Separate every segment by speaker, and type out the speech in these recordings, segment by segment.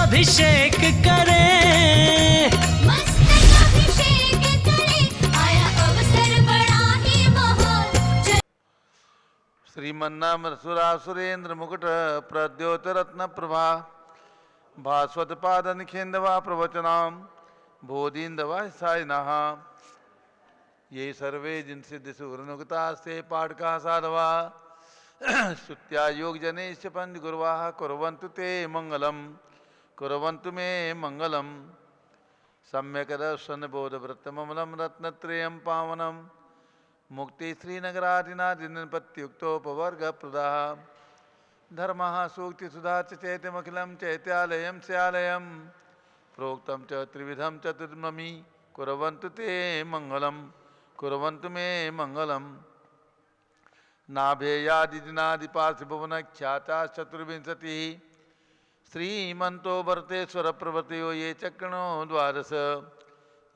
Speaker 1: अभिषेक करे,
Speaker 2: मस्तक अभिषेक करे, आया अवसर बड़ा ही महान।
Speaker 3: श्रीमन्नाम सुरासुरेंद्र मुकुट प्रद्योत रत्न प्रभा भास्वत पादन खेन्दवा प्रवचनाम बोधिन्दवा सायनः ये सर्वे जिनसिद्धि सुरनुगता से पाठका साधवा स्तुत्या योग जनेश पंच गुरुवाः कुर्वन्तु ते मंगलम कुर्वन्तु मे मंगलम सम्यक दर्शन बोधवृत्तममलं रत्नत्रयं पावनं मुक्ति श्रीनगरादिनादिनपत्युक्तोपवर्ग प्रदाः धर्मः सूक्ति सुधा चैत्यमखिलं चैत्यालयं स्यालयं प्रोक्तं च त्रिविधं चतुर्ममी कुर्वन्तु ते मंगलम कुर्वन्तु मे मंगलम नाभेयादिदिनादिपार्थिभुवनख्याता चतुर्विंशतिः श्रीमन्तो भरतेश्वर प्रवृत्तयो ये चक्रणो द्वादश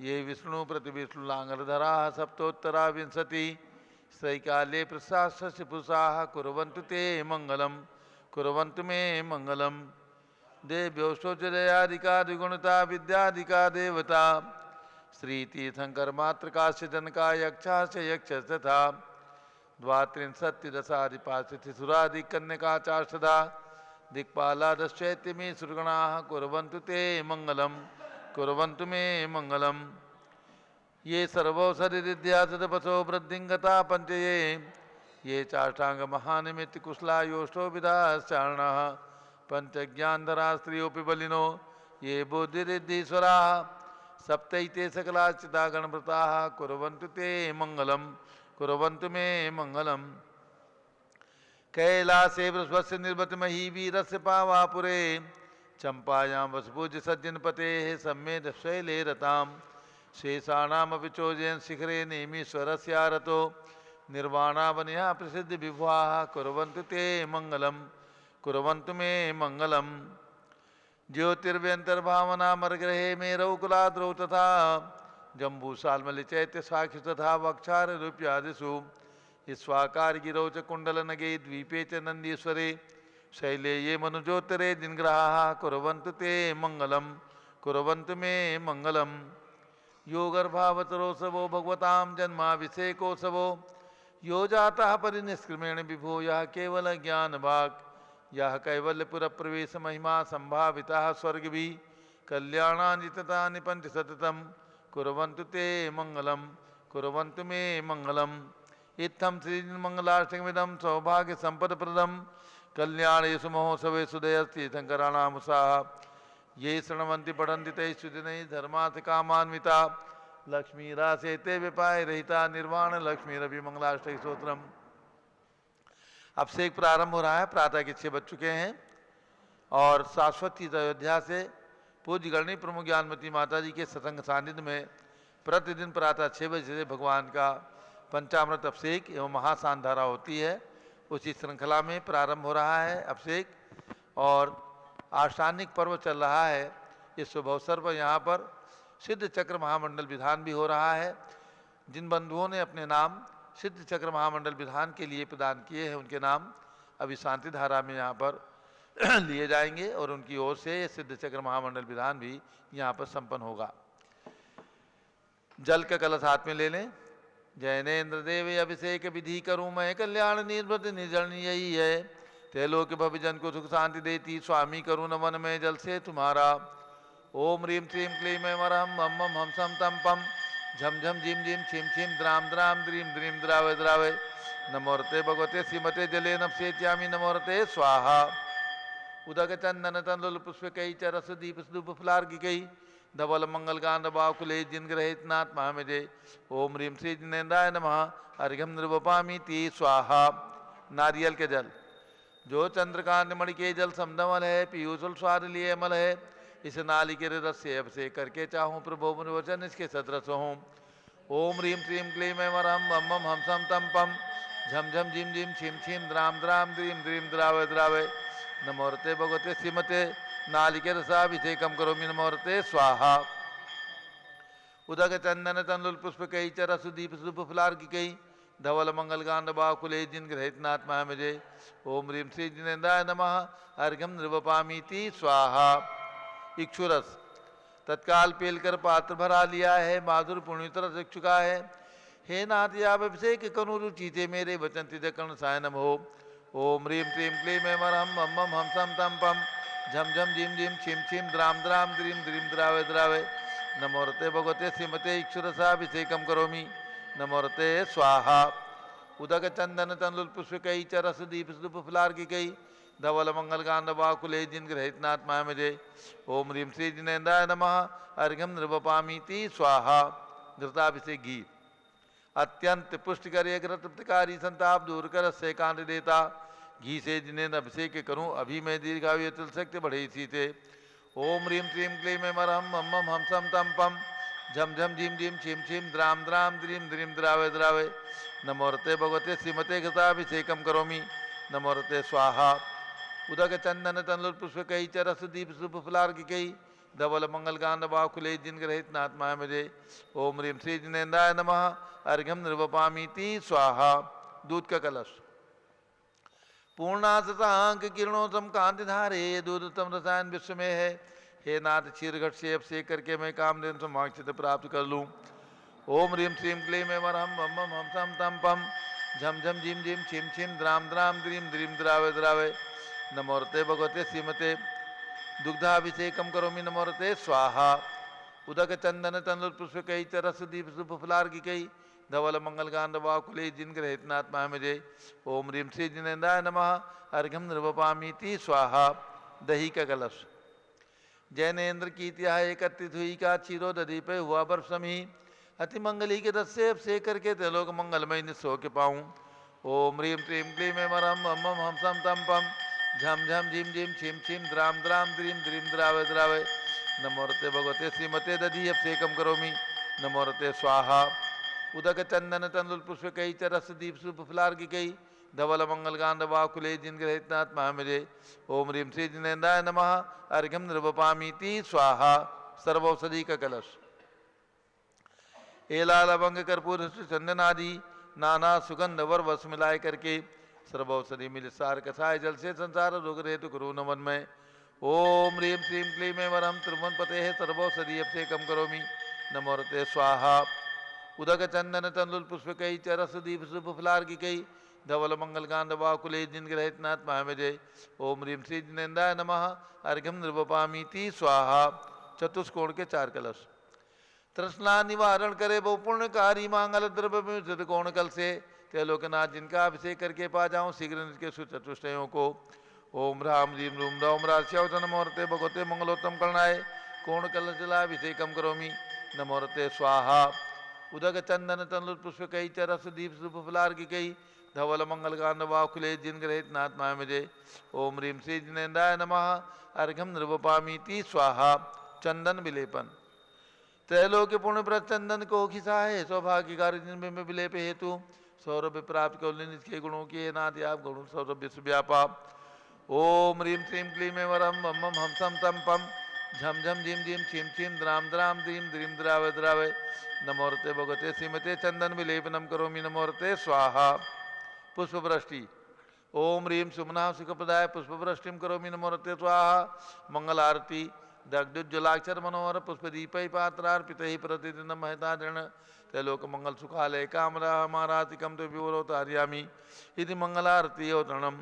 Speaker 3: ये विष्णु प्रतिविष्णुलांगलधराः सप्तोत्तरा विंशति श्रैकाले प्रशास्य पुरुषाः कुर्वन्तु ते मंगलम कुर्वन्तु मे मंगलम देव्योष्टोजयादिका द्विगुणता विद्यादिका देवता श्रीतीर्थंकर मातृकाश्च जनका यक्षाश्च यक्ष तथा द्वात्रिंशत्तिदशादिपार्थिसुरादिकन्यका चाष्टदा दिक्पालादश्चैत्यमी सुरगणाः कुर्वन्तु ते मंगलम कुर्वन्तु मे मंगलम ये सर्वौषधिरिद्यासदपसो वृद्धिंगता पंचये ये चाष्टांग महानिमित्त कुशला योष्टो विधाश्चारणः पंचज्ञानधरा स्त्रियोऽपि बलिनो ये बुद्धिरिद्धीश्वराः सप्तैते सकलाचिता गणव्रताः कुर्वन्तु ते मंगलम कुर्वन्तु मे मंगलम कैलासे बृहस्पस्य निर्वतमहि वीरस्य पावापुरे चंपायां वसुपूज्य सज्जनपतेः सम्मेद शैले रतां शेषाणामपि चोजयन् शिखरे नेमीश्वरस्यारतो निर्वाणावन्या प्रसिद्ध विभुवाः कुर्वन्तु ते मंगलम कुर्वन्तु मे मंगलम ज्योतिर्व्यंतर्भावनामर्ग्रहे मेरौ कुलाद्रौ तथा जम्बूसाल्मलिचैत्य साक्षि तथा वक्षारूप्यादिषु स्वाकार गिरौ च कुंडलनगे द्वीपे च नंदीश्वरे शैले ये मनुजोत्तरे दिनग्रहाः कुर्वन्तु ते मंगलम कुर्वन्तु मे मंगलम यो गर्भावतरोत्सवो भगवतां जन्माभिषेकोत्सवो यो जातः परिनिष्क्रमेण विभो यः केवल ज्ञानभाक् यः कैवल्यपुरप्रवेश महिमा संभावितः स्वर्गभिः कल्याणानि ततानि पंच सततम् कुर्वन्तु ते मंगलम कुर्वन्तु मे मंगलम इत्थं श्रीमंगलाष्टकमिदं सौभाग्य संपदप्रदं कल्याणेषु महोत्सवेषु दयस्तीर्थंकराणामुषाः ये शृण्वन्ति पठन्ति तैः सुदिनैः धर्मार्थ कामान्विता लक्ष्मीरासेते विपाय रहिता निर्वाण लक्ष्मीरवि मंगलाष्टक स्तोत्रम। अब से एक प्रारंभ हो रहा है। प्रातः के 6 बज चुके हैं और शाश्वती अयोध्या से पूज्य गणनी प्रमुख ज्ञानमती माता जी के सत्संग सानिध्य में प्रतिदिन प्रातः 6 बजे से भगवान का पंचामृत अभिषेक एवं महासान धारा होती है। उसी श्रृंखला में प्रारंभ हो रहा है अभिषेक और आष्टानिक पर्व चल रहा है। इस शुभ अवसर पर यहाँ पर सिद्ध चक्र महामंडल विधान भी हो रहा है। जिन बंधुओं ने अपने नाम सिद्ध चक्र महामंडल विधान के लिए प्रदान किए हैं उनके नाम अभी शांति धारा में यहाँ पर लिए जाएंगे और उनकी ओर से सिद्ध चक्र महामंडल विधान भी यहाँ पर संपन्न होगा। जल का कलश हाथ में ले लें। जैनेन्द्र देव अभिषेक विधि करूँ मैं कल्याण निर्वृत निर्जन यही है त्रिलोक भविजन को सुख शांति देती स्वामी करूँ नमन में जल से तुम्हारा। ओम ह्रीम श्रीम क्लीम मरहम मम मम हम सम तम पम झम झम झिम झिम छिम छिम द्राम द्राम द्रीम द्रीम द्रावे द्रावे नमोरते भगवते श्रीमते जले नपसेत्यामी नमोरते स्वाहा। उदक चंदन तंदुल पुष्प कई चरस दीप स्तूप फुलार्घिकई धवल मंगल गांध बाकुले जिन ग्रहित नाथ महामेजे। ओम ह्रीम श्री जिनेन्द्राय नमः अर्घ्यम निर्वपामी ती स्वाहा। नारियल के जल जो चंद्रकांत मणि के जल समदमल है पीयूषुल स्वाद लिए अमल है इस नाली के रस से अभिषेक करके चाहूँ प्रभु वचन इसके सदरस हूँ। ओम ह्रीम श्रीम क्लीम मरहम मम मम हम सम तम पम झम झम झिम झिम छिम छिम द्राम द्राम द्रीम द्रीम द्रावे द्रावे नमोरते भगवते श्रीमते नालिकेर रसाभिषेकम करोमि नमोरते स्वाहा। उदक चंदन तंदुल पुष्प कई चरसु दीप सुप फुलार्घिकई धवल मंगल गांड बाकुले जिन ग्रहित नाथ महामजे। ओम ह्रीम श्री जिनेन्द्राय नमः अर्घ्यम निर्वपामीति स्वाहा। इक्षुरस तत्काल पेलकर पात्र भरा लिया है, माधुर पुण्यतर रस चुका है। हे नाथ आप अभिषेक कनु रुचि थे मेरे वचन तिज कर्ण सायनम हो। ओम ह्रीम क्लीम क्लीम एम हम मम हम सम तम पम झम झम झिम झिम छिम छिम द्राम द्राम द्रीम द्रीम द्रावे द्रावे। नमोरते भगवते श्रीमते इक्षुरसाभिषेकम करोमि। नमोरते स्वाहा। उदक चंदन तंदुल पुष्पकई च रस दीप सुप फुलार की कई धवल मंगल गांध बाकुले जिन ग्रहित नाथ मामजे। ओम ह्रीम श्री जिनेन्द्राय नमः अर्घ्यम निर्वपामीति स्वाहा। घृताभिषेक घी अत्यंत पुष्टिकर तृप्तकारी संताप दूर कर से कांड देता। घी से जिन्हें अभिषेक करूं अभी मैं दीर्घायु तुल शक्ति बढ़े इसी थे। ओम ह्रीम क्लीम क्लीम मरहम मम हम सम तम पम झम झम झिम झिम छिम छिम द्राम द्राम द्रीम द्रीम द्रावे द्रावे। नमोरते भगवते श्रीमते घृताभिषेकम करोमि। नमोरते स्वाहा। उदक चंदन तनुल पुष्प कई च रस दीप सुप फुलार की कई धवल मंगल गांध बाकुले जिन ग्रहित नाथ मामजे। ओम ह्रीम श्री जिनेन्द्राय नमः अर्घ्यम निर्वपामीति स्वाहा। दूध का कलश पूर्णाशतांक किरणोत्तम कांति धारे दूधतम रसायन विश्व में है। हे नाथ क्षीर घट से अभिषेक करके मैं कामधेनु समाक्षित प्राप्त कर लूँ। ओम ह्रीम श्रीम क्लीम एवं हम हम सम तम पम झम झम झिम झिम छिम छिम द्राम द्राम द्रीम द्रीम द्रावे द्रावे। नमोरते भगवते श्रीमते दुग्धाभिषेकम करोमि। नमोरते स्वाहा। उदक चंदन तनुल पुष्प कई च रस दीप सुप फुलार की कई धवल मंगल गांध बाकुले जिन ग्रहित नाथ मामजे। ओम ह्रीम श्री जिनेन्द्राय नमः अर्घ्यम निर्वपामीति स्वाहा। दही का कलश जैनेन्द्र की त्या एकत्रित हुई का क्षीरो दधी पे हुआ बर्फ समी अति मंगली के रस से अभिषेक करके त्रिलोक मंगलमय निस्सो के पाऊँ। ओम ह्रीम क्लीम क्लीम मरम मम हम सम तम पम झम झम झिम झिम छिम छिम द्राम द्राम द्रीम द्रीम द्रावे द्रावे। नमोरते भगवते श्रीमते दधी अभिषेकम करोमि। नमोरते स्वाहा। उदक चंदन तंदुल पुष्प कई च रस दीप सुप फुलार की कई धवल मंगल गांध बाकुले जिन ग्रहित नाथ महामजे। ओम ह्रीम श्री जिनेन्द्राय नमः अर्घ्यम निर्वपामीति स्वाहा। सर्वौषधि का कलश एला लवंग कर्पूर चंदन आदि नाना सुगंध वर वस मिलाए करके सर्वौषधि मिल सार कसाय जल से संसार रोग रेतु गुरु नमन में। ओम ह्रीम श्रीम क्लीम वरम त्रिभुवन पते सर्वौषधि अभिषेकम करोमि। नमोरते स्वाहा। उदक चंदन तंदुल पुष्प कई च रस दीप सुप फुलार की कई धवल मंगल गांध बाकुले जिन ग्रहित नाथ महामजे। ओम ह्रीम श्री जिनेन्द्राय नमः अर्घ्यम निर्वपामीति स्वाहा। चतुष्कोण के चार कलश तृष्णा निवारण करे वो पुण्यकारी मांगल द्रव्य कोण कल से त्रिलोकनाथ जिनका अभिषेक करके पा जाऊं शीघ्र निज सुचतुष्टयों को। ओम राम जीम रूम राम राश्यवत नमोरते भगवते मंगलोत्तम करणाय कोण कल जलाभिषेकम करोमि। नमोरते स्वाहा। उदक चंदन तनुल पुष्प कई च रस दीप सुप फुलार की कई धवल मंगल गांध बाकुले जिन ग्रहित नाथ मामजे। ओम ह्रीम श्री जिनेन्द्राय नमः अर्घ्यम निर्वपामीति स्वाहा। चंदन विलेपन त्रैलोक्य पुण्य व्रत चंदन को खिसा है सौभाग्य कार्य जिनमें में विलेप हेतु सौरभ प्राप्त कर के गुणों की नाथ आप गुण सौरभ विश्व व्यापा। ओम ह्रीम श्रीम क्लीम वरम मम हम सम तम पम झम झम झिम झिम छिम छिम द्राम द्राम द्रीम द्रीम द्रावे द्रावे। नमोरते भगवते श्रीमते चंदन विलेपनम करोमि। नमोरते स्वाहा। पुष्पवृष्टि ओम ह्रीम सुमना सुखप्रदाय पुष्पवृष्टिम करोमि। नमोरते स्वाहा। मंगल आरती दग्धुज्जलाक्षर मनोहर पुष्पदीपै पात्रार्पितैः प्रतिदिनं महतादृण त्रैलोक मंगल सुखालय कामरा हमारातिकम तो विवरोतार्यामि इति मंगलारती अवतरणम।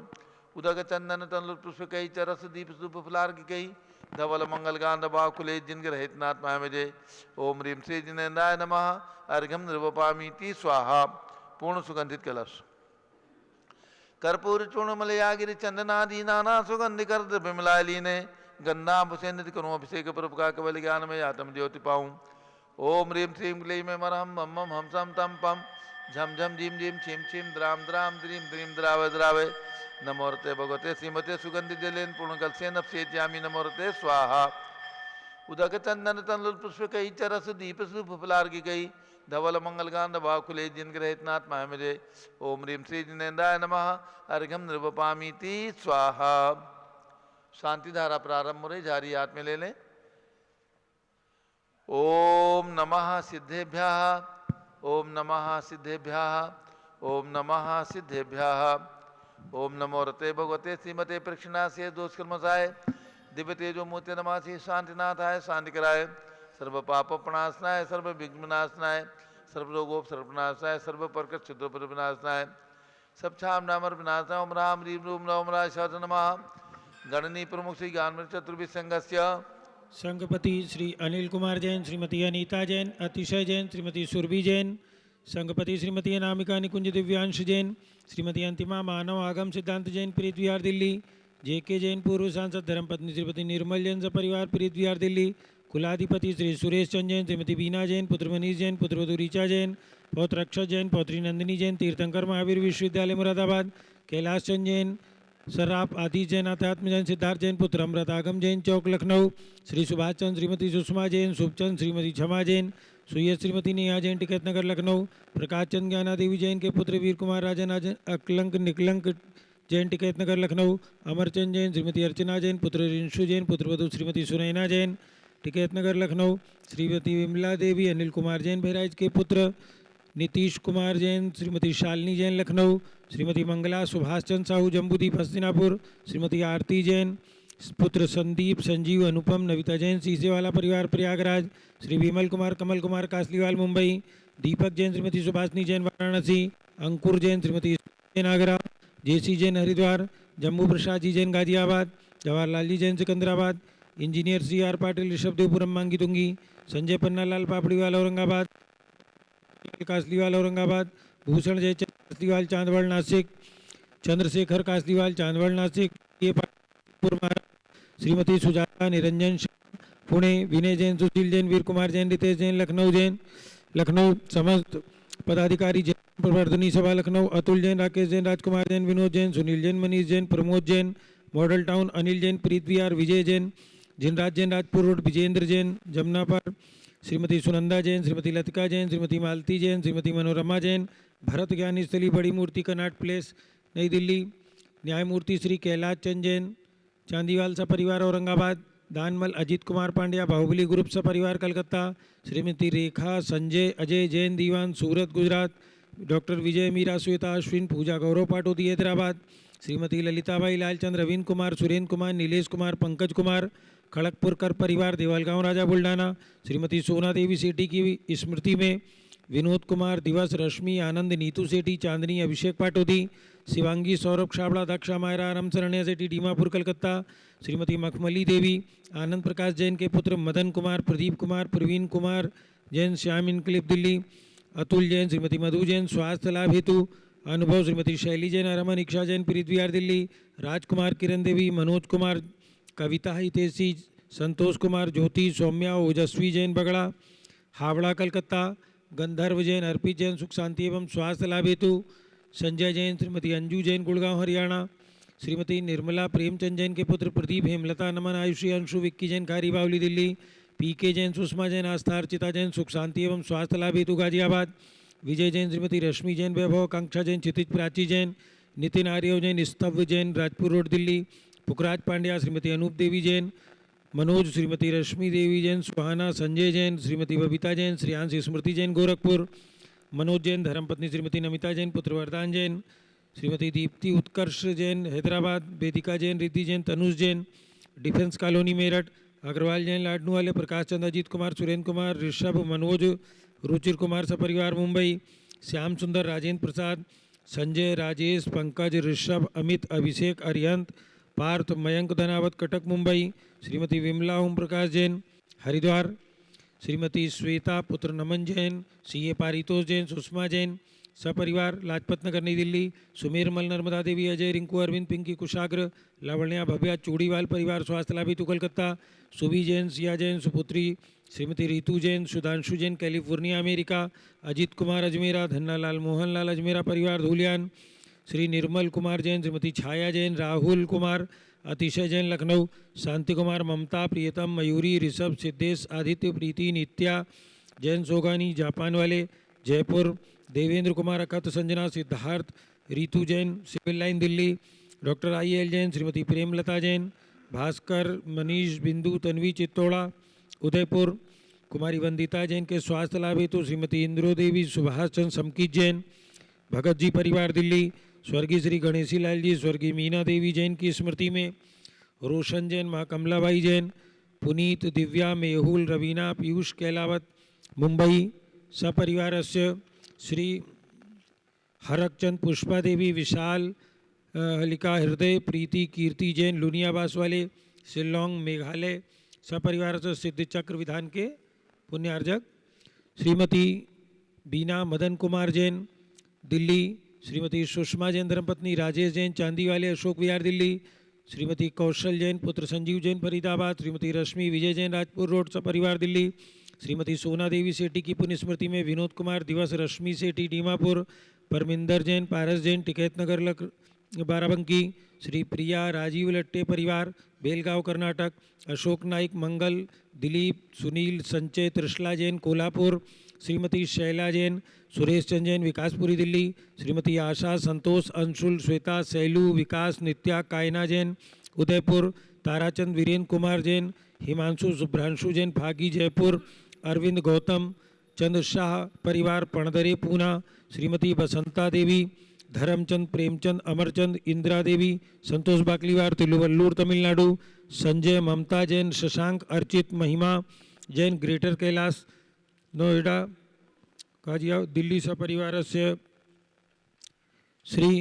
Speaker 3: उदक चंदन तनुल पुष्पकैः च रस दीप सुप फुलार की कई धवल मंगल गांध बाकुले जिन ग्रहित नाथ महामजे। ओम ह्रीम श्री जिनेन्द्राय नमः अर्घ्यम निर्वपामीति स्वाहा। पूर्ण सुगंधित कलश कर्पूर चूर्ण मलयागिरि चंदनादि नाना सुगंधि कर द्रव्य मिलाय लीने गंधा भुषे निधि करूँ अभिषेक प्रभुका केवल ज्ञान में आत्म ज्योति पाऊँ। ओम ह्रीम श्रीम क्लीम मरहम मम हम सम तम पम झम झम झिम झिम छिम छिम द्राम द्राम द्रीम द्रीम द्रावे द्रावे। नमोरते भगवते श्रीमते सुगंधि जलेन पूर्ण कल से नपसेत्यामि। नमोरते स्वाहा। उदक चंदन तनुल पुष्प कई च रस दीप सुप फुलार की कई धवल मंगल गांध बाकुले जिन ग्रहित नाथ महामजे। ओम ह्रीम श्री जिनेन्द्राय नमः अर्घ्यम निर्वपामीति स्वाहा। शांति धारा प्रारंभ हो रही जारी हाथ में ले लें। ओम नमः सिद्धेभ्यः ओम नमः सिद्धेभ्यः ओम नमः सिद्धेभ्यः। ओम नमो रते भगवते श्रीमते प्रक्षिणा से दोष कर्मसाय दिव्य तेजो मूर्ति नमासि शांतिनाथाय शांति कराय सर्व पाप प्रणाशनाय सर्व विघ्न विनाशनाय सर्व रोगोपसर्वनाशाय सर्व प्रकट छिद्रोपरि विनाशनाय सब छाम नामर विनाशनाय ओम राम रीम रूम नवम राय शत नमः गणनी प्रमुख श्री ज्ञान चतुर्भि संघस्य
Speaker 1: संघपति श्री अनिल कुमार जैन, श्रीमती अनीता जैन, अतिशय जैन, श्रीमती सुरभि जैन, संघपति श्रीमती अनामिका निकुंज दिव्यांश जैन, श्रीमती अंतिमा मानव आगम सिद्धांत जैन, प्रीत विहार दिल्ली, जेके जैन, पूर्व सांसद धर्मपत्नी श्रीमती निर्मल जैन परिवार, प्रीत विहार दिल्ली, कुलाधिपति श्री सुरेश चंद जैन, श्रीमती बीना जैन, पुत्र मनीष जैन, पुत्रवधु ऋचा जैन, पौत्र अक्षत जैन, पौत्री नंदिनी जैन, तीर्थंकर महावीर विश्वविद्यालय मुरादाबाद, कैलाश चंद जैन, सर्राफ आदि जैन, अध्यात्म जैन, सिद्धार्थ जैन, पुत्र अमृत आगम जैन, चौक लखनऊ, श्री सुभाष चंद, श्रीमती सुषमा जैन, शुभचंद, श्रीमती क्षमा जैन, सुयत श्रीमती नेहा जैन, टिकैत नगर लखनऊ, प्रकाश चंद ज्ञाना देवी जैन के पुत्र वीर कुमार राजन अकलंक निकलंक जैन, टिकैत नगर लखनऊ, अमरचंद जैन, श्रीमती अर्चना जैन, पुत्र रिंशु जैन, पुत्रवधु श्रीमती सुनैना जैन, टिकैत नगर लखनऊ, श्रीमती विमला देवी, अनिल कुमार जैन बहराइच के पुत्र नीतीश कुमार जैन, श्रीमती शालिनी जैन लखनऊ, श्रीमती मंगला सुभाष चंद साहू जम्बूदीप हस्तिनापुर, श्रीमती आरती जैन, पुत्र संदीप संजीव अनुपम नविता जैन सीसेवाला परिवार Prayagraj, Shri Vimal Kumar Kamal Kumar Kasliwal Mumbai, Deepak Jain, Shrimati Subhashni Jain Varanasi, Ankur Jain, Shrimati Jain Agra, J C Jain Haridwar, Jammu Prasad ji Jain Ghaziabad, Jawaharlal ji Jain Secunderabad, engineer C R Patil Rishabhdevpuram Mangitungi, Sanjay Pannalal Papdiwal Aurangabad, Kasliwal Aurangabad, Bhushan Jaichand Kasliwal Chandwad Nashik, Chandrashekhar Kasliwal Chandwad Nashik, ये श्रीमती सुजाता निरंजन पुणे, विनय जैन, सुशील जैन, वीर कुमार जैन, रितेश जैन, लखनऊ समस्त पदाधिकारी जैन, प्रवर्धनी सभा लखनऊ, अतुल जैन, राकेश जैन, राजकुमार जैन, विनोद जैन, सुनील जैन, मनीष जैन, प्रमोद जैन, मॉडल टाउन, अनिल जैन, प्रीत विहार, विजय जैन, जिनराज जैन, राजपुर रोड, विजेंद्र जैन, जमुना पर, श्रीमती सुनंदा जैन, श्रीमती लतिका जैन, श्रीमती मालती जैन, श्रीमती मनोरमा जैन, भरत ज्ञानी स्थली बड़ी मूर्ति कनाट प्लेस नई दिल्ली, न्यायमूर्ति श्री कैलाश चंद जैन, चांदीवाल सा परिवार औरंगाबाद, दानमल अजीत कुमार पांड्या बाहुबली ग्रुप सा परिवार कलकत्ता, श्रीमती रेखा संजय अजय जैन दीवान सूरत गुजरात, डॉक्टर विजय मीरा श्वेता अश्विन पूजा गौरव पाटोदी हैदराबाद, श्रीमती ललिताबाई लालचंद रवीन कुमार सुरेंद्र कुमार नीलेश कुमार पंकज कुमार खड़गपुरकर परिवार देवालगांव राजा बुल्ढाना, श्रीमती सोना देवी सेठी की स्मृति में विनोद कुमार दिवस रश्मि आनंद नीतू सेठी चांदनी अभिषेक पाटोदी, शिवांगी सौरभ छाबड़ा दक्षा मायरा राम शरण्य सेठी डीमापुर कलकत्ता, श्रीमती मखमली देवी आनंद प्रकाश जैन के पुत्र मदन कुमार प्रदीप कुमार प्रवीण कुमार जैन श्याम इनक्लिप दिल्ली, अतुल जैन, श्रीमती मधु जैन स्वास्थ्य लाभ हेतु अनुभव, श्रीमती शैली जैन रमन इक्षा जैन प्रीत विहार दिल्ली, राजकुमार किरण देवी मनोज कुमार कविता हितेशी संतोष कुमार ज्योति सौम्या ओजस्वी जैन बगड़ा हावड़ा कलकत्ता, गंधर्व जैन अर्पित जैन सुख शांति एवं स्वास्थ्य लाभ हेतु संजय जैन, श्रीमती अंजू जैन गुड़गांव हरियाणा, श्रीमती निर्मला प्रेमचंद जैन के पुत्र प्रदीप हेमलता नमन आयुषी अंशु विक्की जैन खारी बावली दिल्ली, पीके जैन सुषमा जैन आस्था अर्चिता जैन सुख शांति एवं स्वास्थ्य लाभ हेतु गाजियाबाद, विजय जैन, श्रीमती रश्मि जैन वैभव कांक्षा जैन क्षितिज प्राची जैन, नितिन आर्यव जैन स्तव जैन राजपुर रोड दिल्ली, पुखराज पांड्या, श्रीमती अनूप देवी जैन, मनोज, श्रीमती रश्मि देवी जैन सुहाना, संजय जैन, श्रीमती बबीता जैन, श्रेयांश स्मृति जैन गोरखपुर, मनोज जैन, धर्मपत्नी श्रीमती नमिता जैन, पुत्र वरदान जैन, श्रीमती दीप्ति उत्कर्ष जैन हैदराबाद, वेदिका जैन, रिद्धि जैन, तनुज जैन, डिफेंस कॉलोनी मेरठ, अग्रवाल जैन लाडनू वाले, प्रकाश चंद, अजीत कुमार, सुरेंद्र कुमार, ऋषभ, मनोज, रुचिर कुमार सपरिवार मुंबई, श्याम सुंदर, राजेंद्र प्रसाद, संजय, राजेश, पंकज, ऋषभ, अमित, अभिषेक, अरिहंत, पार्थ, मयंक धनावत कटक मुंबई, श्रीमती विमला ओम प्रकाश जैन हरिद्वार, श्रीमती श्वेता पुत्र नमन जैन, सीए पारितोष जैन, सुषमा जैन सपरिवार लाजपत नगर नई दिल्ली, सुमेर मल नर्मदा देवी अजय रिंकू अरविंद पिंकी कुशाग्र लावण्या भव्या चूड़ीवाल परिवार स्वास्थ्य लाभ हेतु कलकत्ता, सुबी जैन, सिया जैन सुपुत्री, श्रीमती रितु जैन, सुधांशु जैन कैलिफोर्निया अमेरिका, अजीत कुमार अजमेरा, धन्नालाल मोहनलाल अजमेरा परिवार धूलियान, श्री निर्मल कुमार जैन, श्रीमती छाया जैन, राहुल कुमार, अतिशय जैन लखनऊ, शांति कुमार, ममता, प्रियतम, मयूरी, ऋषभ, सिद्धेश, आदित्य, प्रीति, नित्या जैन सोगानी जापान वाले Jaipur, Devendra Kumar, Akat, Sanjana, Siddharth, Ritu Jain civil line Delhi, doctor IL Jain, Shrimati Premlata Jain, Bhaskar, Manish, Bindu, Tanvi Chittaura Udaipur, कुमारी वंदिता जैन के स्वास्थ्य लाभ हेतु श्रीमती इंद्रो देवी, सुभाष चंद्र समकीत जैन भगत जी परिवार दिल्ली, स्वर्गीय श्री गणेशी लाल जी, स्वर्गीय मीना देवी जैन की स्मृति में रोशन जैन, माँ कमलाबाई जैन, पुनीत, दिव्या, मेहुल, रवीना, पीयूष कैलावत, मुंबई सपरिवारस्य श्री हरकचंद, पुष्पा देवी, विशाल, हलिका, हृदय, प्रीति, कीर्ति जैन, लुनिया बासवाले, शिलोंग, मेघालय सपरिवारस्य सिद्ध चक्र विधान के पुण्यार्जक, श्रीमती बीना मदन कुमार जैन, दिल्ली, श्रीमती सुषमा जैन धर्मपत्नी, राजेश जैन, चांदीवाले, अशोक विहार, दिल्ली, श्रीमती कौशल जैन, पुत्र संजीव जैन, फरीदाबाद, श्रीमती रश्मि विजय जैन, राजपुर रोड सपरिवार, दिल्ली, श्रीमती सोना देवी सेठी की पुण्य स्मृति में विनोद कुमार दिवस, रश्मि सेठी, डीमापुर, परमिंदर जैन, पारस जैन, टिकैत नगर, बाराबंकी, श्री प्रिया राजीव लट्टे परिवार, बेलगांव, कर्नाटक, अशोक नाइक, मंगल, दिलीप, सुनील, संचय, त्रिशला जैन, कोल्हापुर, श्रीमती शैला जैन, सुरेश चंद जैन, विकासपुरी, दिल्ली, श्रीमती आशा, संतोष, अंशुल, श्वेता, सैलू, विकास, नित्या, कायना जैन, उदयपुर, ताराचंद, वीरेंद्र कुमार जैन, हिमांशु, शुभ्रांशु जैन, भागी, जयपुर, अरविंद, गौतम चंद शाह परिवार, पणदरे, पूना, श्रीमती बसंता देवी, धर्मचंद, प्रेमचंद, अमरचंद, इंदिरा देवी, संतोष बाकलीवार, तिरुवल्लूर, तमिलनाडु, संजय, ममता जैन, शशांक, अर्चित, महिमा जैन, ग्रेटर कैलाश, नोएडा, काजिया, दिल्ली सपरिवार से श्री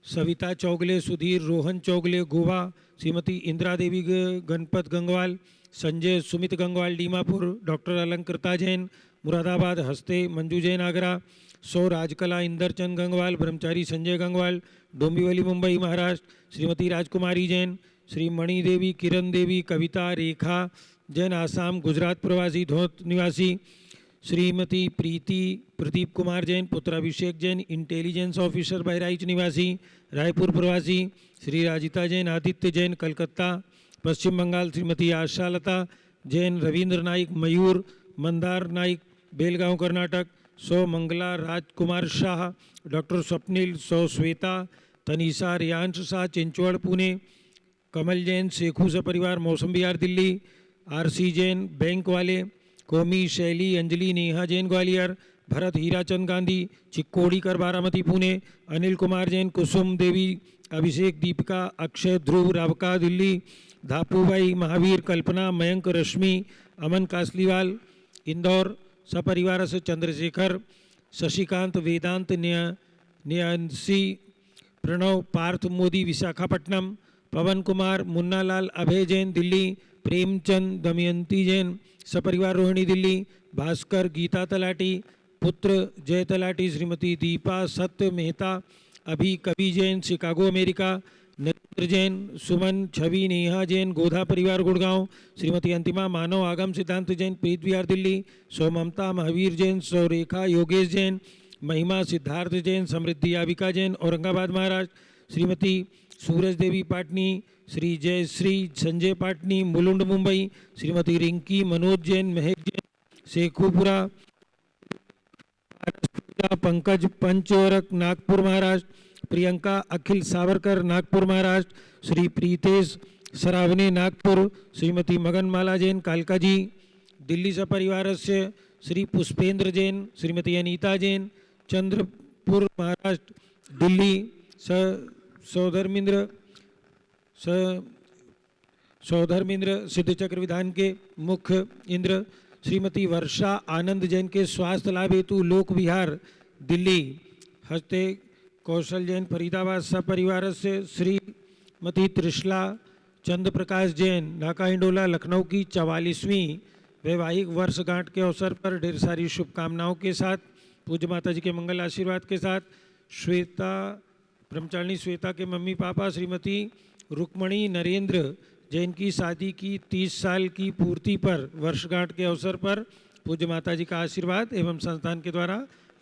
Speaker 1: सविता चौगले, सुधीर, रोहन चौगले, गोवा, श्रीमती इंदिरा देवी, गणपत गंगवाल, संजय, सुमित गंगवाल, डीमापुर, डॉक्टर अलंकृता जैन, मुरादाबाद, हस्ते, मंजू जैन, आगरा, सौ, राजकला, इंदरचंद गंगवाल, ब्रह्मचारी, संजय गंगवाल, डोंबिवली, मुंबई, महाराष्ट्र, श्रीमती राजकुमारी जैन, श्री मणि देवी, किरण देवी, कविता, रेखा जैन, आसाम, गुजरात प्रवासी, धोत निवासी, श्रीमती प्रीति, प्रदीप कुमार जैन, पुत्र अभिषेक जैन, इंटेलिजेंस ऑफिसर, बहराइच निवासी, रायपुर प्रवासी, श्री राजिता जैन, आदित्य जैन, कलकत्ता, पश्चिम बंगाल, श्रीमती आशा लता जैन, रविंद्र नाइक, मयूर, मंदार नाइक, बेलगांव, कर्नाटक, सौ, मंगला राजकुमार शाह, डॉक्टर स्वप्निल, सौ, श्वेता, तनीषा, रियांश शाह, चिंचवड़, पुणे, कमल जैन, शेखू सपरिवार, मौसम विहार, दिल्ली, आरसी जैन, बैंक वाले, कोमी, शैली, अंजलि, नेहा जैन, ग्वालियर, भरत, हीराचंद गांधी, चिक्कोड़ीकर, बारामती, पुणे, अनिल कुमार जैन, कुसुम देवी, अभिषेक, दीपिका, अक्षय, ध्रुव, रावका, दिल्ली, धापूबाई, महावीर, कल्पना, मयंक, रश्मि, अमन कासलीवाल, इंदौर सपरिवार से चंद्रशेखर, शशिकांत, वेदांत, न्यांसी, प्रणव, पार्थ मोदी, विशाखापट्टनम, पवन कुमार, मुन्नालाल, अभय जैन, दिल्ली, प्रेमचंद, दमयंती जैन, सपरिवार, रोहिणी, दिल्ली, भास्कर, गीता तलाटी, पुत्र जय तलाटी, श्रीमती दीपा सत्य मेहता, अभी कवि जैन, शिकागो, अमेरिका, नरेंद्र जैन, सुमन, छवि, नेहा जैन, गोधा परिवार, गुड़गांव, श्रीमती अंतिमा, मानव आगम, सिद्धांत जैन, प्रीत विहार, दिल्ली, सौ, ममता, महावीर जैन, सौ, रेखा, योगेश जैन, महिमा, सिद्धार्थ जैन, समृद्धि, याविका जैन, औरंगाबाद, महाराष्ट्र, श्रीमती सूरज देवी पाटनी, श्री जयश्री, संजय पाटनी, मुलुंड, मुंबई, श्रीमती रिंकी, मनोज जैन, महक जैन, शेखुपुरा, पंकज पंचोरक, नागपुर, महाराष्ट्र, प्रियंका, अखिल सावरकर, नागपुर, महाराष्ट्र, श्री प्रीतेश सरावने, नागपुर, श्रीमती मगनमाला जैन, कालकाजी, दिल्ली सपरिवार से श्री पुष्पेंद्र जैन, श्रीमती अनीता जैन, चंद्रपुर, महाराष्ट्र, दिल्ली, सौधर्मेंद्र सिद्ध चक्र विधान के मुख्य इंद्र, श्रीमती वर्षा आनंद जैन के स्वास्थ्य लाभ हेतु लोक विहार, दिल्ली, हस्ते कौशल जैन, फरीदाबाद सपरिवार से श्रीमती त्रिशला चंद्र प्रकाश जैन, नाका हिंडोला, लखनऊ की 44वीं वैवाहिक वर्षगांठ के अवसर पर ढेर सारी शुभकामनाओं के साथ, पूज्य माता जी के मंगल आशीर्वाद के साथ, श्वेता, ब्रह्मचारिणी श्वेता के मम्मी पापा श्रीमती रुक्मणी नरेंद्र जैन की शादी की 30 साल की पूर्ति पर वर्षगांठ के अवसर पर पूज्य माता जी का आशीर्वाद एवं संस्थान के द्वारा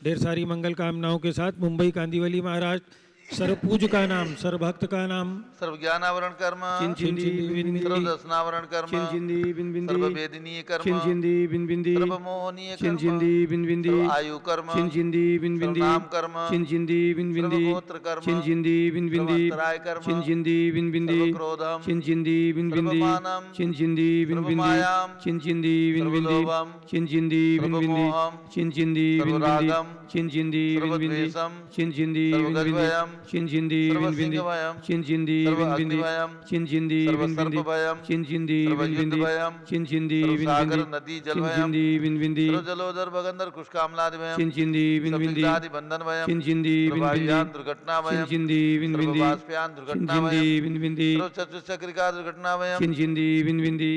Speaker 1: ढेर सारी मंगल कामनाओं के साथ मुंबई, कांदिवली, महाराष्ट्र, सर्व पूज्य का नाम, सर्व भक्त का नाम,
Speaker 3: सर्व ज्ञानावरण कर्म, सर्व दर्शनावरण कर्म, सर्व वेदनीय कर्म, सर्व मोहनीय कर्म, सर्व आयु कर्म, सर्व नाम कर्म, सर्व गोत्र कर्म, सर्व अंतराय कर्म, सर्व क्रोधम, सर्व मानम, सर्व मायाम, सर्व लोभम, सर्व मोहम, सर्व रागम, सर्व द्वेषम, सर्व गजभयम,
Speaker 4: चिंचिंदी विनविंदी
Speaker 3: सर्वसिंहभयं
Speaker 4: चिंचिंदी विनविंदी
Speaker 3: सर्वाग्निभयं
Speaker 4: चिंचिंदी विनविंदी
Speaker 3: सर्वसर्पभयं
Speaker 4: चिंचिंदी विनविंदी
Speaker 3: सर्वयुद्धभयं
Speaker 4: चिंचिंदी
Speaker 3: सर्वसागर
Speaker 4: विनविंदी
Speaker 3: नदी जलभयं
Speaker 4: चिंचिंदी विनविंदी
Speaker 3: सर्वजलोदर भगंदर कुष्कामलादिभयं
Speaker 4: चिंचिंदी विनविंदी
Speaker 3: सप्तदादि बंधनभयं
Speaker 4: चिंचिंदी विनविंदी
Speaker 3: सर्ववायुयान दुर्घटनाभयं
Speaker 4: चिंचिंदी विनविंदी
Speaker 3: सर्वबाष्पयान
Speaker 4: चिंचिंदी
Speaker 3: दुर्घटनाभयं
Speaker 4: विनविंदी
Speaker 3: सर्वचतुश्चक्रिका दुर्घटनाभयं
Speaker 4: चिंचिंदी विनविंदी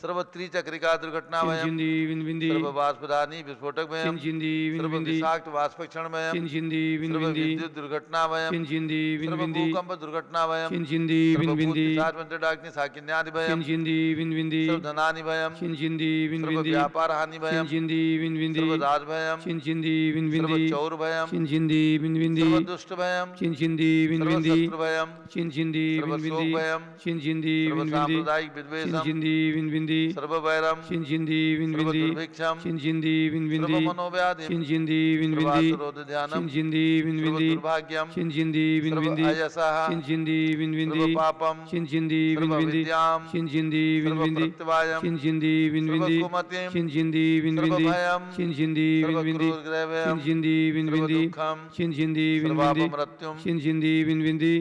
Speaker 3: सर्वत्रिचक्रिका दुर्घटनाभयं
Speaker 4: चिंचिंदी विनविंदी
Speaker 3: सर्वबाष्पदानी विस्फोटकभयं
Speaker 4: चिंचिंदी विनविंदी
Speaker 3: सर्वविषाक्त बाष्पक्षणभयं
Speaker 4: चिंचिंदी विनविंदी
Speaker 3: सर्वविद्युत दुर्घटनाभयं
Speaker 4: चिंचिंदी विनविंदी
Speaker 3: सर्वभूकंप दुर्घटनाभयं
Speaker 4: चिंचिंदी विनविंदी
Speaker 3: सर्वभूतपिशाचपंचडाग्नि साकिन्यादिभयं
Speaker 4: चिंचिंदी विनविंदी
Speaker 3: सर्वधनानिभयं
Speaker 4: चिंचिंदी विनविंदी
Speaker 3: सर्वव्यापारहानिभयं
Speaker 4: चिंचिंदी विनविंदी
Speaker 3: सर्वराजभयं
Speaker 4: चिंचिंदी विनविंदी
Speaker 3: सर्वचौरभयं
Speaker 4: चिंचिंदी विनविंदी
Speaker 3: सर्वदुष्टभयं
Speaker 4: चिंचिंदी विनविंदी
Speaker 3: सर्वशत्रुभयं
Speaker 4: चिंचिंदी विनविंदी
Speaker 3: सर्वशोकभयं
Speaker 4: चिंचिंदी विनविंदी
Speaker 3: सर्वसाम्प्रदायिक विद्वेषं
Speaker 4: चिंचिंदी विनविंदी
Speaker 3: सर्ववैरं
Speaker 4: चिंचिंदी विनविंदी
Speaker 3: सर्वदुर्भिक्षं
Speaker 4: चिंचिंदी विनविंदी
Speaker 3: सर्वमनोव्याधिं
Speaker 4: चिंचिंदी विनविंदी
Speaker 3: सर्वासुरोधध्यानं
Speaker 4: चिंचिंदी विनविंदी
Speaker 3: सर्वदुर्भाग्यं
Speaker 4: चिंचिंदी विनविंदी
Speaker 3: सर्वअयसः
Speaker 4: चिंचिंदी विनविंदी
Speaker 3: सर्वपापं
Speaker 4: चिंचिंदी विनविंदी
Speaker 3: सर्वविद्यां
Speaker 4: चिंचिंदी विनविंदी
Speaker 3: सर्वप्रत्यवायं
Speaker 4: चिंचिंदी विनविंदी
Speaker 3: सर्वकुमतिं
Speaker 4: चिंचिंदी विनविंदी
Speaker 3: सर्वभयं
Speaker 4: चिंचिंदी विनविंदी
Speaker 3: सर्वक्रूरग्रहभयं
Speaker 4: चिंचिंदी विनविंदी
Speaker 3: सर्वदुःखं
Speaker 4: चिंचिंदी विनविंदी
Speaker 3: सर्वापमृत्युं
Speaker 4: चिंचिंदी विनविंदी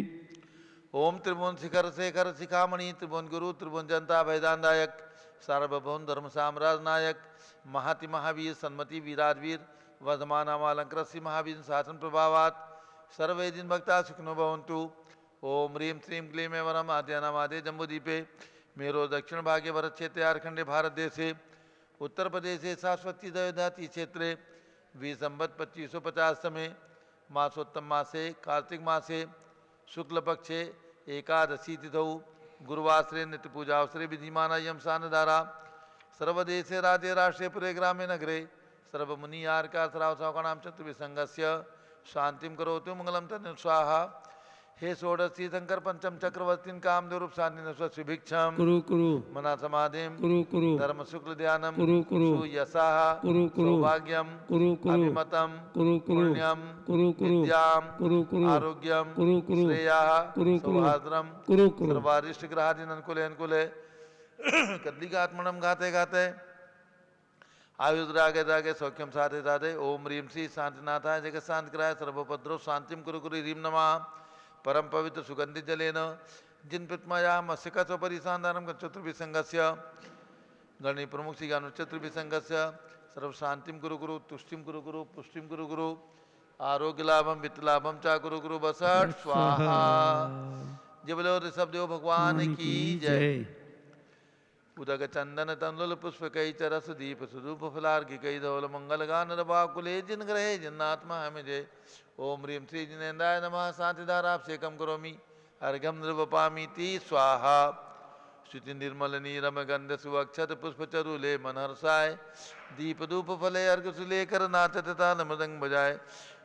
Speaker 3: ओम त्रिभुवन शिखर शेखर शिखामणि त्रिभुवन गुरु त्रिभुवन जनता वैदानदायक सार्वभौम धर्म साम्राज्य नायक महाति महावीर सन्मति वीराजवीर वर्धमानामालंकृत श्री महावीर शासन प्रभावात सर्वेदिन भक्ता सुखनो भवन्तु। ओम ह्रीं श्रीं क्लीं वरम आद्यानामादे जम्बूदीपे मेरो दक्षिण भागे भरत क्षेत्रे आर्खंडे भारत देशे उत्तर प्रदेशे शाश्वती दयोधाती क्षेत्रे विसंवत 2550 में मासोत्तम मासे कार्तिक मासे शुक्ल पक्षे एकादशी तिथौ गुरुवासरे नित्य पूजावसरे विधिमाना यम सानधारा सर्वदेशे राज्ये राष्ट्रे पुरे ग्रामे नगरे सर्वमुनि आर्का श्रावसावकानां चतुर्विसंगस्य शांतिं करोतु मंगलम तनु स्वाहा। हे षोडशी शंकर पंचम चक्रवर्तीन कामदेव रूप शांति सुभिक्षम
Speaker 4: कुरु कुरु
Speaker 3: मना समाधिम
Speaker 4: कुरु कुरु
Speaker 3: धर्म शुक्ल ध्यानम
Speaker 4: कुरु कुरु
Speaker 3: सुयसाः
Speaker 4: कुरु कुरु
Speaker 3: सौभाग्यम
Speaker 4: कुरु कुरु
Speaker 3: अभिमतम
Speaker 4: कुरु कुरु
Speaker 3: पुण्यम
Speaker 4: कुरु कुरु
Speaker 3: विद्याम
Speaker 4: कुरु कुरु
Speaker 3: आरोग्यम
Speaker 4: कुरु कुरु
Speaker 3: श्रेयाः
Speaker 4: कुरु कुरु
Speaker 3: सौहार्द्रम
Speaker 4: कुरु कुरु
Speaker 3: सर्वारिष्ट ग्रहादीन अनुकूले अनुकूले कद्लिकात्मनम गाते गाते आयुर्रागे रागे सौख्यम साधे साधे ओम ह्रीं श्री शांतिनाथाय जगत शांत कराय सर्वोपद्रव शांतिम कुरु कुरु ह्रीं नमः। परम पवित्र सुगंधित जलेन जिन प्रतिमाया मत्स्यकोपरि शांतानम चतुर्विसंगस्य गणि प्रमुख श्री गानु चतुर्विसंगस्य सर्व शांतिम कुरु कुरु तुष्टिम कुरु कुरु पुष्टिम कुरु कुरु आरोग्य लाभम वित्त लाभम चा कुरु कुरु बसठ स्वाहा। जय बोलो ऋषभ देव भगवान की जय। उदक चंदन तंदुल पुष्प कई चरस दीप सुधूप फलार्घ्य कई धौल मंगल गान रबाकुले जिन ग्रहे जिन्नात्मा हमें जय। ओम ह्रीं श्री जिनेन्द्राय नमः शांतिधाराभिषेकम करोमि अर्घ्यम नृवपामीति स्वाहा। श्रुति निर्मल नीरम गंध सुअक्षत पुष्प चरुले मनहर्षाय दीप धूप फले अर्घ सुलेकर नाचत ताल मृदंग बजाय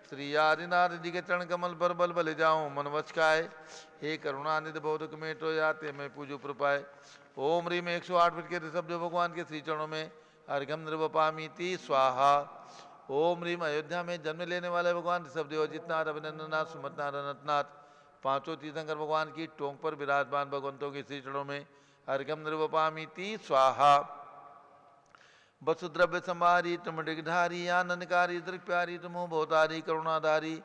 Speaker 3: श्री आदिनाथ जी के चरण कमल पर बल बल जाऊं मन वचकाय। हे करुणानिधि बौद्धक मेटो याते मैं पूजो प्रपाय। ओम ह्रीं 108 फीट के ऋषभ देव भगवान के श्री चरणों में अर्घ्यम नृवपामीति स्वाहा। ओम ह्रीं अयोध्या में जन्म लेने वाले भगवान ऋषभ देव अजितनाथ अभिनंदननाथ सुमतनाथ अनंतनाथ पांचों तीर्थंकर भगवान की टोंक पर विराजमान भगवंतों के श्री चरणों में अर्घ्यम नृवपामीति स्वाहा। वसुद्रव्य संभारी तुमडिगधारी आनंदकारी दृक्प्यारी तुमो भवतारी करुणाधारी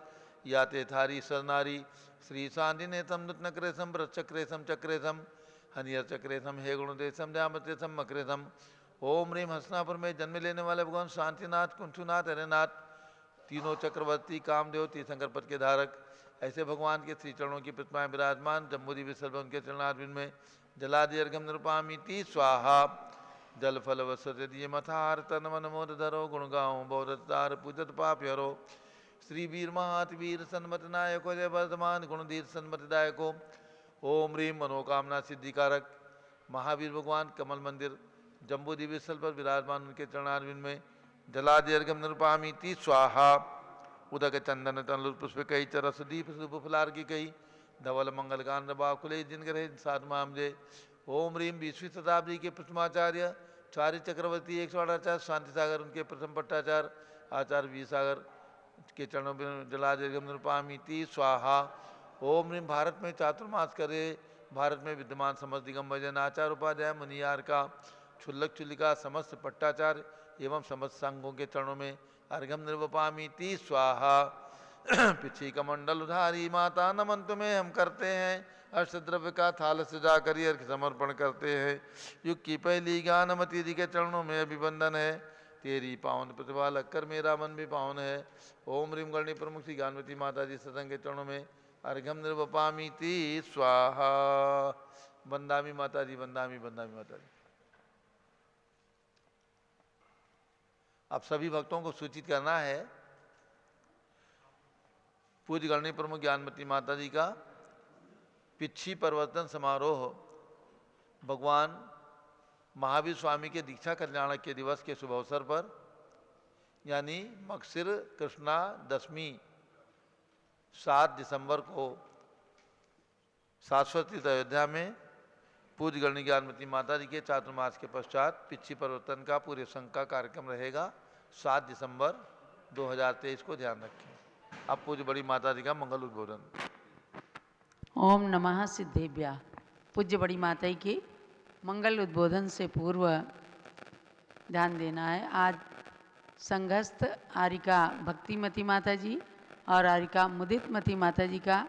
Speaker 3: याते थारी सरनारी श्री शांति नेतम नृतनक्रेशम व्रतचक्रेशम चक्रेशम हनियर चक्रेशम हे गुणदेशम ध्यामतेशम मक्रेशम। ओम ह्रीं हसनापुर में जन्म लेने वाले भगवान शांतिनाथ कुंठुनाथ हरेनाथ तीनों चक्रवर्ती कामदेव तीर्थंकर पद के धारक ऐसे भगवान के श्री चरणों की प्रतिमाएं विराजमान जम्बूदीप विसर्ग उनके चरणारविंद में जलादि अर्घ्यम नृपामीति स्वाहा। जल फल वसत दिए मथार तन मन मोद धरो गुण गाओ बौद्धार पूजत पाप हरो श्री वीर महात वीर सन्मत नायको जय वर्धमान गुणधीर सन्मत दायको। ओम ह्रीं मनोकामना सिद्धिकारक महावीर भगवान कमल मंदिर जम्बूदीप स्थल पर विराजमान उनके चरणारविंद में जलादि अर्घ्यम नृपामीति स्वाहा। उदक चंदन तनुल पुष्प कई चरस दीप शुभ फलार्घ्य कई धवल मंगल गान बाकुले जिन ग्रहे साध मामजे। ओम ह्रीं 20वीं शताब्दी के प्रथमाचार्य चार्य चक्रवर्ती 108 आचार्य शांति सागर उनके प्रथम पट्टाचार्य आचार्य वी सागर के चरणों में जलादि अर्घ्यम नृपामीति स्वाहा। ओम ह्रीं भारत में चातुर्मास करे भारत में विद्यमान समस्त दिगंबर आचार्य उपाध्याय मुनियार का क्षुल्लक चुल्लिका समस्त पट्टाचार्य एवं समस्त संघों के चरणों में अर्घ्यम नृवपामीति स्वाहा। पिछी कमंडल उधारी माता नमन तुम्हें हम करते हैं। अष्टद्रव्य का थाल सजा कर अर्घ्य समर्पण करते हैं। युग की पहली ज्ञानमती जी के चरणों में अभिवंदन है। तेरी पावन प्रतिभा लगकर मेरा मन भी पावन है। ओम ह्रीम गणी प्रमुख श्री ज्ञानवती माता जी सत्संग के चरणों में अर्घ्यम निर्वपामीति स्वाहा। वंदामी माता जी, वंदामी वंदामी माता जी। अब सभी भक्तों को सूचित करना है पूज्य गणनी प्रमुख ज्ञानमती माता जी का पिछी परिवर्तन समारोह भगवान महावीर स्वामी के दीक्षा कल्याण के दिवस के शुभ अवसर पर यानी मगशिर कृष्णा दशमी 7 दिसंबर को शाश्वत अयोध्या में पूज्य गणनी ज्ञानमती माता जी के चातुर्मास के पश्चात पिछी परिवर्तन का पूरे संघ का कार्यक्रम रहेगा 7 दिसंबर 2023 को ध्यान रखें। अब पूज्य बड़ी माता जी का मंगल उद्बोधन।
Speaker 5: ओम नमः सिद्धेभ्या। पूज्य बड़ी माता जी के मंगल उद्बोधन से पूर्व ध्यान देना है। आज संघस्थ आरिका भक्तिमती माता जी और आरिका मुदितमती माता जी का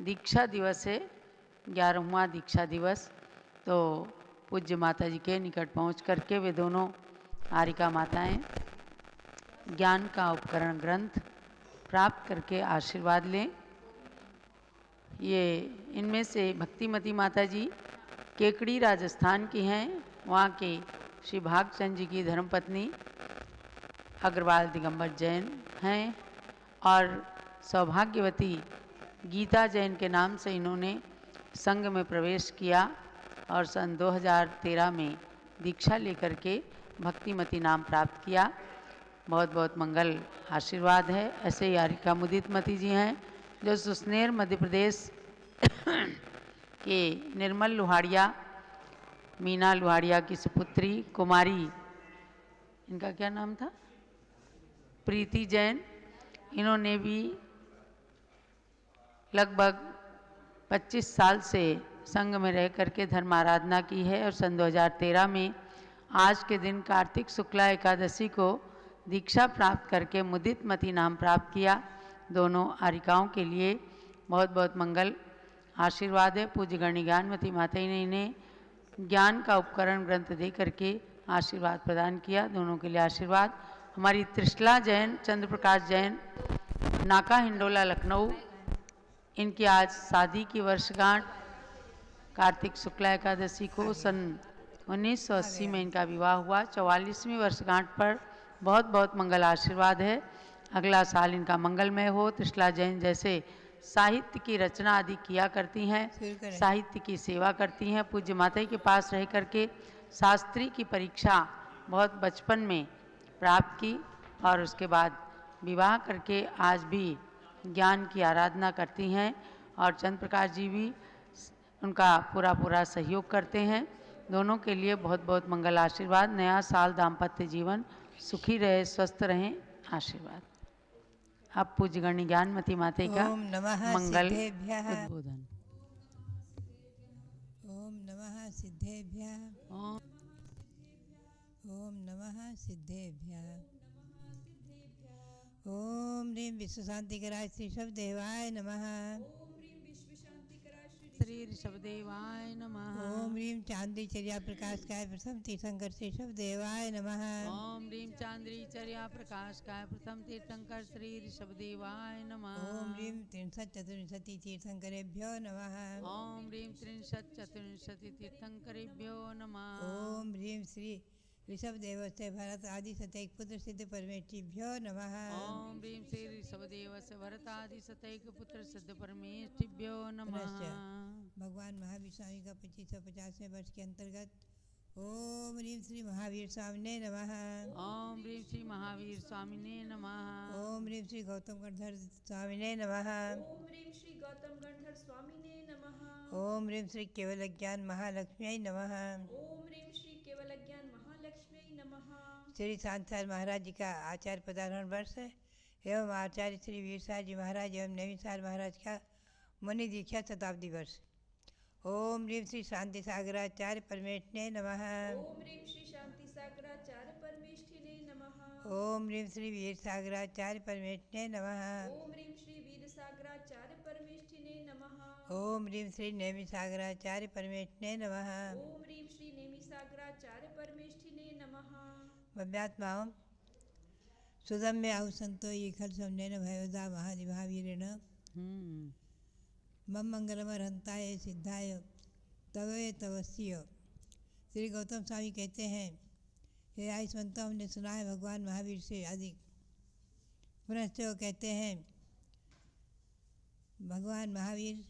Speaker 5: दीक्षा दिवस है, 11वां दीक्षा दिवस। तो पूज्य माता जी के निकट पहुंच करके वे दोनों आरिका माताएं ज्ञान का उपकरण ग्रंथ प्राप्त करके आशीर्वाद लें। ये इनमें से भक्तिमती माता जी केकड़ी राजस्थान की हैं। वहाँ के श्री भागचंद जी की धर्मपत्नी अग्रवाल दिगंबर जैन हैं और सौभाग्यवती गीता जैन के नाम से इन्होंने संघ में प्रवेश किया और सन 2013 में दीक्षा लेकर के भक्तिमती नाम प्राप्त किया। बहुत बहुत मंगल आशीर्वाद है। ऐसे ही आरिका मुदितमती जी हैं जो सुसनेर मध्य प्रदेश के निर्मल लुहाड़िया मीना लुहाड़िया की सुपुत्री कुमारी, इनका क्या नाम था, प्रीति जैन। इन्होंने भी लगभग 25 साल से संघ में रह करके धर्म आराधना की है और सन 2013 में आज के दिन कार्तिक शुक्ला एकादशी को दीक्षा प्राप्त करके मुदितमती नाम प्राप्त किया। दोनों आरिकाओं के लिए बहुत बहुत मंगल आशीर्वाद है। पूज्य गणनी ज्ञानमती माता जी ने इन्हें ज्ञान का उपकरण ग्रंथ दे करके आशीर्वाद प्रदान किया। दोनों के लिए आशीर्वाद। हमारी त्रिशला जैन, चंद्र प्रकाश जैन, नाका हिंडोला लखनऊ, इनकी आज शादी की वर्षगांठ कार्तिक शुक्ला एकादशी को सन 1980 में इनका विवाह हुआ। 44वीं वर्षगांठ पर बहुत बहुत मंगल आशीर्वाद है। अगला साल इनका मंगलमय हो। त्रिशला जैन जैसे साहित्य की रचना आदि किया करती हैं, साहित्य की सेवा करती हैं। पूज्य माता जी के पास रह करके शास्त्री की परीक्षा बहुत बचपन में प्राप्त की और उसके बाद विवाह करके आज भी ज्ञान की आराधना करती हैं और चंद्र प्रकाश जी भी उनका पूरा सहयोग करते हैं। दोनों के लिए बहुत बहुत मंगल आशीर्वाद। नया साल दाम्पत्य जीवन सुखी रहे, स्वस्थ रहें, आशीर्वाद। अब पूज्य गणनी ज्ञानमती माता का
Speaker 6: ओम नमः
Speaker 5: मंगल
Speaker 6: सिद्धेभ्यः।
Speaker 5: उद्बोधन।
Speaker 6: ओम नमः सिद्धेभ्यः।
Speaker 5: ओम
Speaker 6: ओम नमः सिद्धेभ्यः। ओम ह्रीं विश्व शांतिकराय श्री शब्देवाय नमः।
Speaker 5: श्री ऋषभदेवाय नमः।
Speaker 6: ओम ह्रीं चांदी चर्या प्रकाशकाय प्रथम तीर्थंकर श्री शब्देवाय नमः।
Speaker 5: ओम ह्रीं चांद्री चर्या प्रकाश काय प्रथम तीर्थंकर श्री ऋषभदेवाय नमः।
Speaker 6: ओम ह्रीं त्रिंशत् चतुर्विंशति तीर्थंकरेभ्यो नमः।
Speaker 5: ओम ह्रीं त्रिंशत् चतुर्विंशति तीर्थंकरेभ्यो नमः।
Speaker 6: ओम ह्रीं श्री ऋषभदेवस्य भरत आदि सतैक पुत्र सिद्ध परमेष्ठिभ्यो नमः।
Speaker 5: ओम ह्रीं श्री ऋषभदेवस्य भरतादि सतैक पुत्र सिद्ध परमेष्ठिभ्यो नमः।
Speaker 6: भगवान महावीर स्वामी का 2550वें वर्ष के अंतर्गत ओम ह्रीं श्री महावीर स्वामिने नमः।
Speaker 5: ओम ह्रीं श्री महावीर स्वामिने नमः।
Speaker 6: ओम ह्रीं श्री गौतम गणधर स्वामिने नमः।
Speaker 7: ओम ह्रीं श्री गौतम गणधर स्वामिने नमः।
Speaker 6: ओम ह्रीं श्री केवल ज्ञान महालक्ष्म्यै नमः।
Speaker 7: ओम ह्रीं श्री केवल ज्ञान महालक्ष्मी नमः।
Speaker 6: श्री सांसार महाराज जी का आचार्य पदारोहण वर्ष एवं आचार्य श्री वीरसार जी महाराज एवं नवीनसार महाराज का मुनि दीक्षा शताब्दी वर्ष। ओम ह्रीं श्री शांति सागराचार्य परमेष्ठिने नमः।
Speaker 7: ओम ह्रीं श्री शांति सागराचार्य परमेष्ठिने नमः।
Speaker 6: ओम ह्रीं श्री वीर सागराचार्य परमेष्ठिने नमः।
Speaker 7: ओम ह्रीं श्री वीर सागराचार्य परमेष्ठिने नमः।
Speaker 6: ओम ह्रीं श्री नेमि सागराचार्य परमेष्ठिने नमः।
Speaker 7: ओम ह्रीं श्री नेमि सागराचार्य परमेष्ठिने नमः।
Speaker 6: भव्यात्माओं सुदम्य आहुसंतो ये खल समनेन भयोदा महादिभावीरेण मम मंगलमर्हंताय सिद्धाय तवे तवस्यो। श्री गौतम स्वामी कहते हैं, हे आयुष्मंतों, हमने सुना है भगवान महावीर से अधिक। पुनश्च वो कहते हैं, भगवान महावीर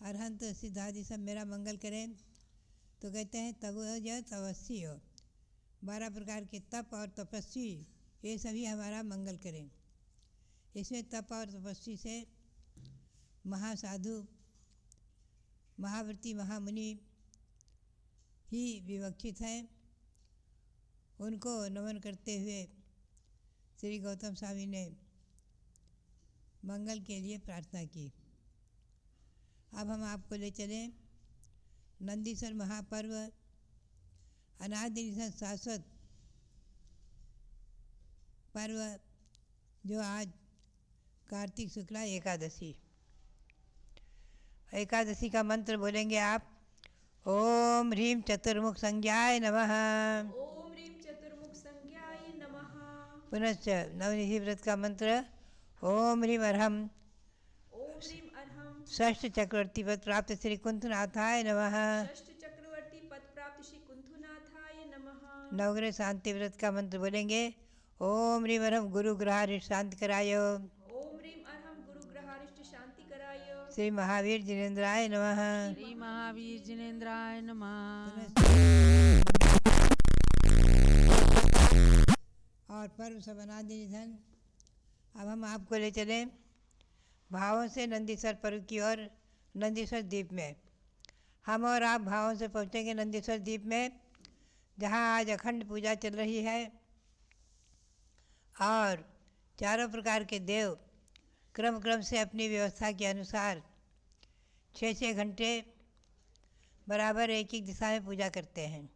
Speaker 6: अरहंत सिद्धादि सब मेरा मंगल करें। तो कहते हैं तब यह तपस्वी हो, 12 प्रकार के तप और तपस्वी ये सभी हमारा मंगल करें। इसमें तप और तपस्वी से महासाधु महाव्रती महामुनि ही विवक्षित हैं। उनको नमन करते हुए श्री गौतम स्वामी ने मंगल के लिए प्रार्थना की। अब हम आपको ले चलें नंदीश्वर महापर्व अनादि शाश्वत पर्व, जो आज कार्तिक शुक्ला एकादशी। एकादशी का मंत्र बोलेंगे आप। ओम ह्रीं चतुर्मुख संज्ञाय नमः।
Speaker 7: ओम ह्रीं चतुर्मुख संज्ञाय नमः।
Speaker 6: पुनश्च नवनिधि व्रत का मंत्र। ओम ह्रीं अरहम
Speaker 7: ओम ह्रीं अरहम
Speaker 6: षष्ठ चक्रवर्ती पद प्राप्त श्री कुंथनाथाय नमः।
Speaker 7: षष्ठ चक्रवर्ती पद प्राप्त श्री कुंथनाथाय नमः।
Speaker 6: नवग्रह शांति व्रत का मंत्र बोलेंगे। ओम ह्रीं अरहम गुरु ग्रहारिष्ट शांति करायो।
Speaker 7: ओम ह्रीं अरहम गुरु ग्रहारिष्ट शांति कराय।
Speaker 6: श्री महावीर जिनेन्द्राय नमः।
Speaker 5: श्री महावीर जिनेन्द्राय नमः।
Speaker 6: और पर्व सबनादि निधन। अब हम आपको ले चलें भावों से नंदीश्वर पर्व की ओर, नंदीश्वर द्वीप में। हम और आप भावों से पहुँचेंगे नंदीश्वर द्वीप में, जहाँ आज अखंड पूजा चल रही है और चारों प्रकार के देव क्रम से अपनी व्यवस्था के अनुसार 6-6 घंटे बराबर एक एक दिशा में पूजा करते हैं।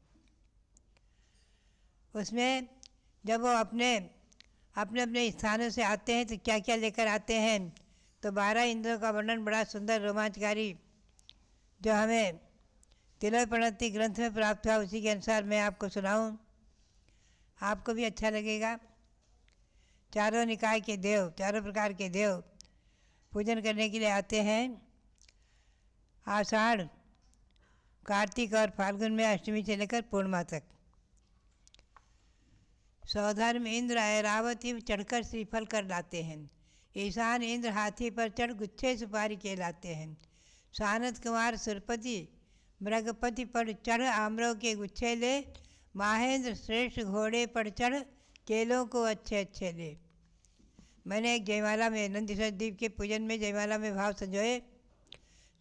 Speaker 6: उसमें जब वो अपने अपने स्थानों से आते हैं तो क्या क्या लेकर आते हैं, तो 12 इंद्रों का वर्णन बड़ा सुंदर रोमांचकारी जो हमें तिलय प्रणति ग्रंथ में प्राप्त हुआ, उसी के अनुसार मैं आपको सुनाऊं, आपको भी अच्छा लगेगा। चारों निकाय के देव, चारों प्रकार के देव पूजन करने के लिए आते हैं। आषाढ़, कार्तिक और फाल्गुन में अष्टमी से लेकर पूर्णिमा तक। सौधर्म इंद्र ऐरावती चढ़कर श्रीफल कर लाते हैं। ईशान इंद्र हाथी पर चढ़ गुच्छे सुपारी के लाते हैं। सानत कुमार सुरपति मृगपति पर चढ़ आम्रों के गुच्छे ले। माहेंद्र श्रेष्ठ घोड़े पर चढ़ केलों को अच्छे अच्छे ले। मैंने एक जयमाला में नंदीश्वर द्वीप के पूजन में जयमाला में भाव संजोए।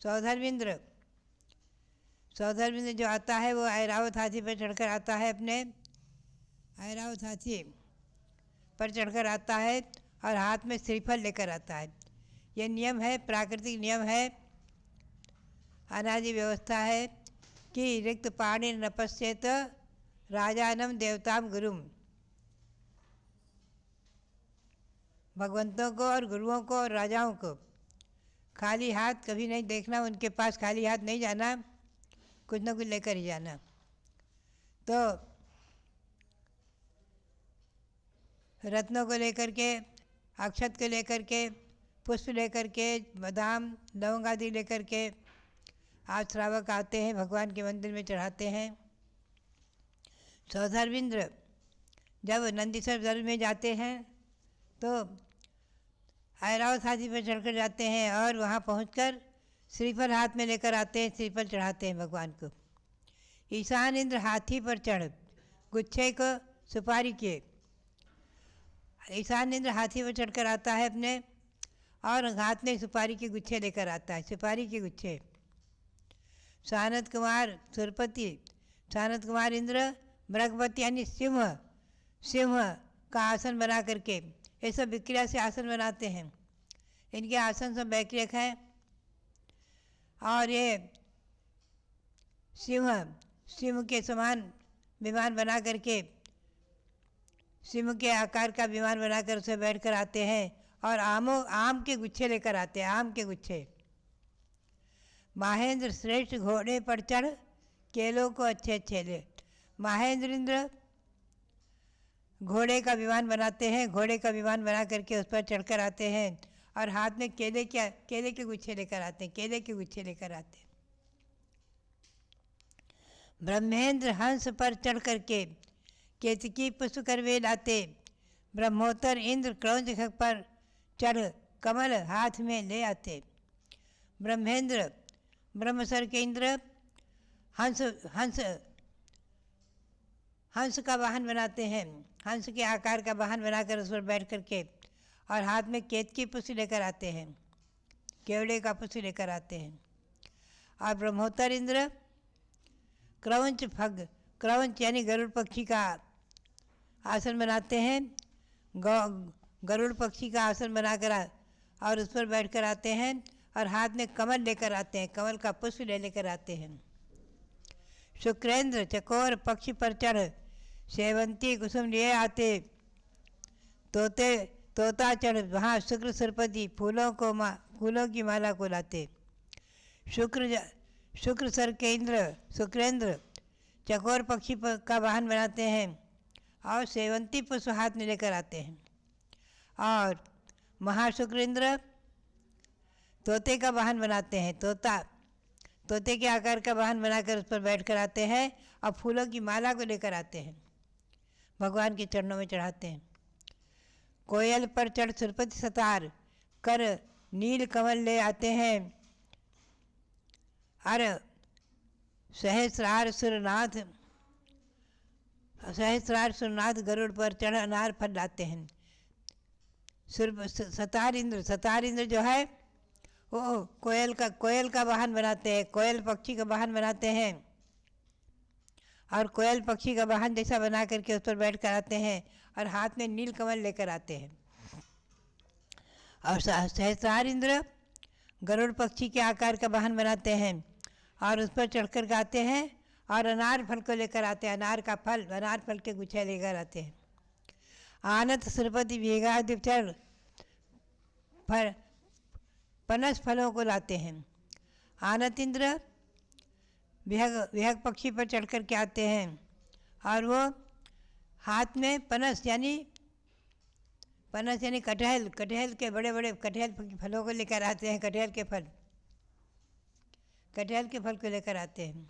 Speaker 6: सौधर्मेंद्र जो आता है वो ऐरावत हाथी पर चढ़कर आता है, अपने ऐरावत हाथी पर चढ़कर आता है और हाथ में श्रीफल लेकर आता है। ये नियम है, प्राकृतिक नियम है, अनादि व्यवस्था है कि रिक्त पाणि नपश्येत राजानम देवताम गुरुम। भगवंतों को और गुरुओं को और राजाओं को खाली हाथ कभी नहीं देखना, उनके पास खाली हाथ नहीं जाना, कुछ ना कुछ लेकर ही जाना। तो रत्नों को लेकर के, अक्षत को लेकर के, पुष्प लेकर के, बादाम लौंग आदि लेकर के आज श्रावक आते हैं, भगवान के मंदिर में चढ़ाते हैं। सौधर्मेंद्र जब नंदीश्वर दल में जाते हैं तो ऐरावत हाथी पर चढ़कर जाते हैं और वहाँ पहुंचकर श्रीफल हाथ में लेकर आते हैं, श्रीफल चढ़ाते हैं भगवान को। ईशान इंद्र हाथी पर चढ़ गुच्छे को सुपारी के। ईशान इंद्र हाथी पर चढ़कर आता है अपने और हाथ में सुपारी के गुच्छे लेकर आता है, सुपारी के गुच्छे। सानत कुमार सुरपति, सानत कुमार इंद्र मृगपति यानी सिंह का आसन बना करके, ये सब विक्रिया से आसन बनाते हैं। इनके आसन सब बैक्रियक हैं और ये सिंह के समान विमान बना करके सिंह के आकार का विमान बनाकर उसे बैठकर आते हैं और आम के गुच्छे लेकर आते हैं, आम के गुच्छे। महेंद्र श्रेष्ठ घोड़े पर चढ़ केलों को अच्छे अच्छे ले। महेंद्र इंद्र घोड़े का विमान बनाते हैं, घोड़े का विमान बना करके उस पर चढ़कर आते हैं और हाथ में केले के गुच्छे लेकर आते हैं, केले के गुच्छे लेकर आते हैं। ब्रह्मेंद्र हंस पर चढ़ करके केतकी पुष्प करवे लाते। ब्रह्मोत्तर इंद्र क्रौंच पर चढ़ कमल हाथ में ले आते। ब्रह्मेंद्र ब्रह्मसर के इंद्र हंस हंस हंस का वाहन बनाते हैं, हंस के आकार का वाहन बनाकर उस पर बैठ करके और हाथ में केतकी पुष्प लेकर आते हैं, केवड़े का पुष्प लेकर आते हैं। और ब्रह्मोत्तर इंद्र क्रौंच यानी गरुड़ पक्षी का आसन बनाते हैं, गरुड़ पक्षी का आसन बनाकर और उस पर बैठकर आते हैं और हाथ में कमल लेकर आते हैं, कमल का पुष्प लेकर आते हैं। शुक्रेंद्र चकोर पक्षी पर चढ़ सेवंती कुसुम लिए आते। तोता चढ़ वहाँ शुक्र सरपति फूलों की माला को लाते। शुक्र सर के शुक्रेंद्र चकोर पक्षी का वाहन बनाते हैं और सेवंती पुष्प हाथ में लेकर आते हैं। और महाशुक्रेंद्र तोते का वाहन बनाते हैं, तोते के आकार का वाहन बनाकर उस पर बैठ कर आते हैं और फूलों की माला को लेकर आते हैं, भगवान के चरणों में चढ़ाते हैं। कोयल पर चढ़ सुरपति सतार कर नील कमल ले आते हैं। अर सहस्रार सुरनाथ गरुड़ पर चढ़ अनार फल लाते हैं। सतार इंद्र जो है वो कोयल का वाहन बनाते हैं, कोयल पक्षी का वाहन बनाते हैं और कोयल पक्षी का वाहन जैसा बना करके उस पर बैठ कर आते हैं और हाथ में नील कमल लेकर आते हैं। और सहस्रार इंद्र गरुड़ पक्षी के आकार का वाहन बनाते हैं और उस पर चढ़कर गाते हैं और अनार फल को लेकर आते हैं, अनार फल के गुच्छे लेकर आते हैं। आनत श्रीपति वेगाधिप चढ़ पनस फलों को लाते हैं। आनत इंद्र विहग पक्षी पर चढ़ कर के आते हैं और वो हाथ में पनस यानी कटहल के बड़े कटहल फलों को लेकर आते हैं, कटहल के फल को लेकर आते हैं।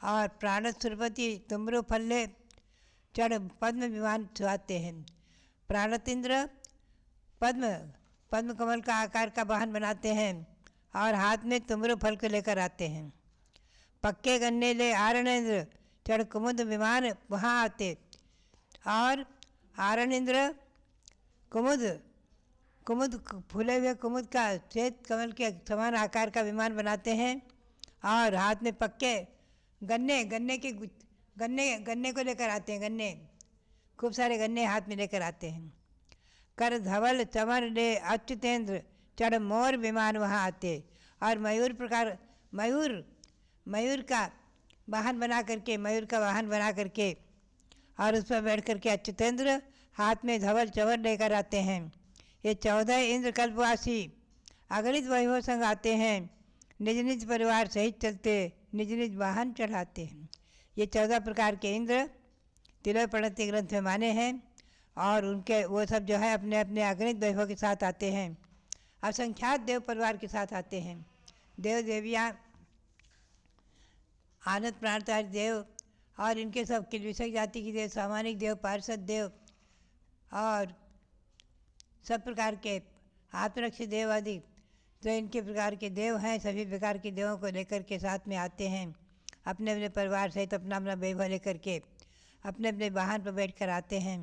Speaker 6: और प्राणत सुरपति तुमरो फल्ले चढ़ पद्म विमान सुहाते हैं। प्राणत इंद्र पद्म कमल का आकार का वाहन बनाते हैं और हाथ में तुमरो फल को लेकर आते हैं। पक्के गन्ने ले आरणेंद्र चढ़ कुमुद विमान वहाँ आते और आरणेंद्र कुमुद फूले हुए कुमुद का श्वेत कमल के समान आकार का विमान बनाते हैं और हाथ में पक्के गन्ने को लेकर आते हैं, गन्ने खूब सारे गन्ने हाथ में लेकर आते हैं। कर धवल चमर ले अच्युतेंद्र चढ़ मोर विमान वहाँ आते और मयूर का वाहन बना करके और उस पर बैठ करके अच्युतेंद्र हाथ में धवल चवर लेकर आते हैं। ये 14 इंद्र कल्पवासी अगणित वैभव संग आते हैं, निज निज परिवार सहित चलते, निज निज वाहन चढ़ाते हैं। ये 14 प्रकार के इंद्र तिलय प्रणति ग्रंथ में माने हैं और उनके वो सब जो है अपने अपने अगणित वैभव के साथ आते हैं, असंख्यात देव परिवार के साथ आते हैं। देव देवियाँ आनंद प्राणतारी देव और इनके सब किलविषक जाति के देव, सामानिक देव, पार्षद देव और सब प्रकार के आत्मरक्षी देव आदि तो इनके प्रकार के देव हैं। सभी प्रकार के देवों को लेकर के साथ में आते हैं, अपने अपने परिवार सहित अपना अपना वैभव लेकर के अपने अपने वाहन पर बैठ कर आते हैं।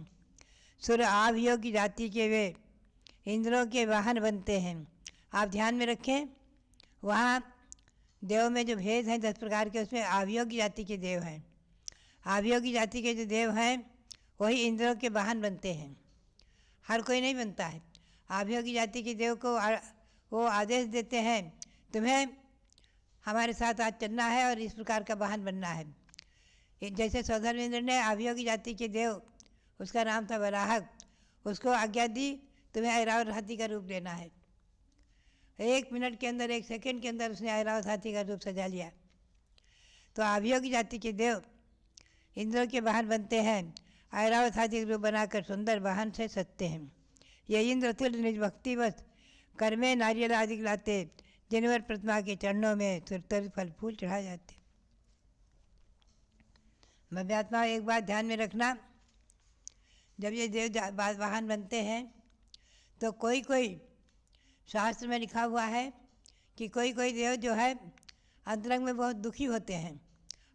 Speaker 6: सुर आभियों की जाति के वे इंद्रों के वाहन बनते हैं। आप ध्यान में रखें, वहाँ देव में जो भेद हैं 10 प्रकार के, उसमें आभियों की जाति के देव हैं। आभियों की जाति के जो देव हैं वही इंद्रों के वाहन बनते हैं, हर कोई नहीं बनता है। आभियों की जाति के देव को वो आदेश देते हैं तुम्हें हमारे साथ आज चलना है और इस प्रकार का वाहन बनना है। जैसे सौधर्मेंद्र ने आभियों की जाति के देव उसका नाम था वराहक। उसको आज्ञा दी तुम्हें ऐरावत हाथी का रूप लेना है। 1 मिनट के अंदर, 1 सेकंड के अंदर उसने ऐरावत हाथी का रूप सजा लिया। तो अभियोगी जाति के देव इंद्र के वाहन बनते हैं, ऐरावत हाथी का रूप बनाकर सुंदर वाहन से सजते हैं। ये इंद्र तुल्य निज भक्तिवश कर्मे नारियल आदि लाते, जिनवर प्रतिमा के चरणों में सुरतर फल फूल चढ़ाए जाते। मध्यात्मा एक बात ध्यान में रखना, जब ये देव वाहन बनते हैं तो कोई कोई शास्त्र में लिखा हुआ है कि कोई कोई देव जो है अंतरंग में बहुत दुखी होते हैं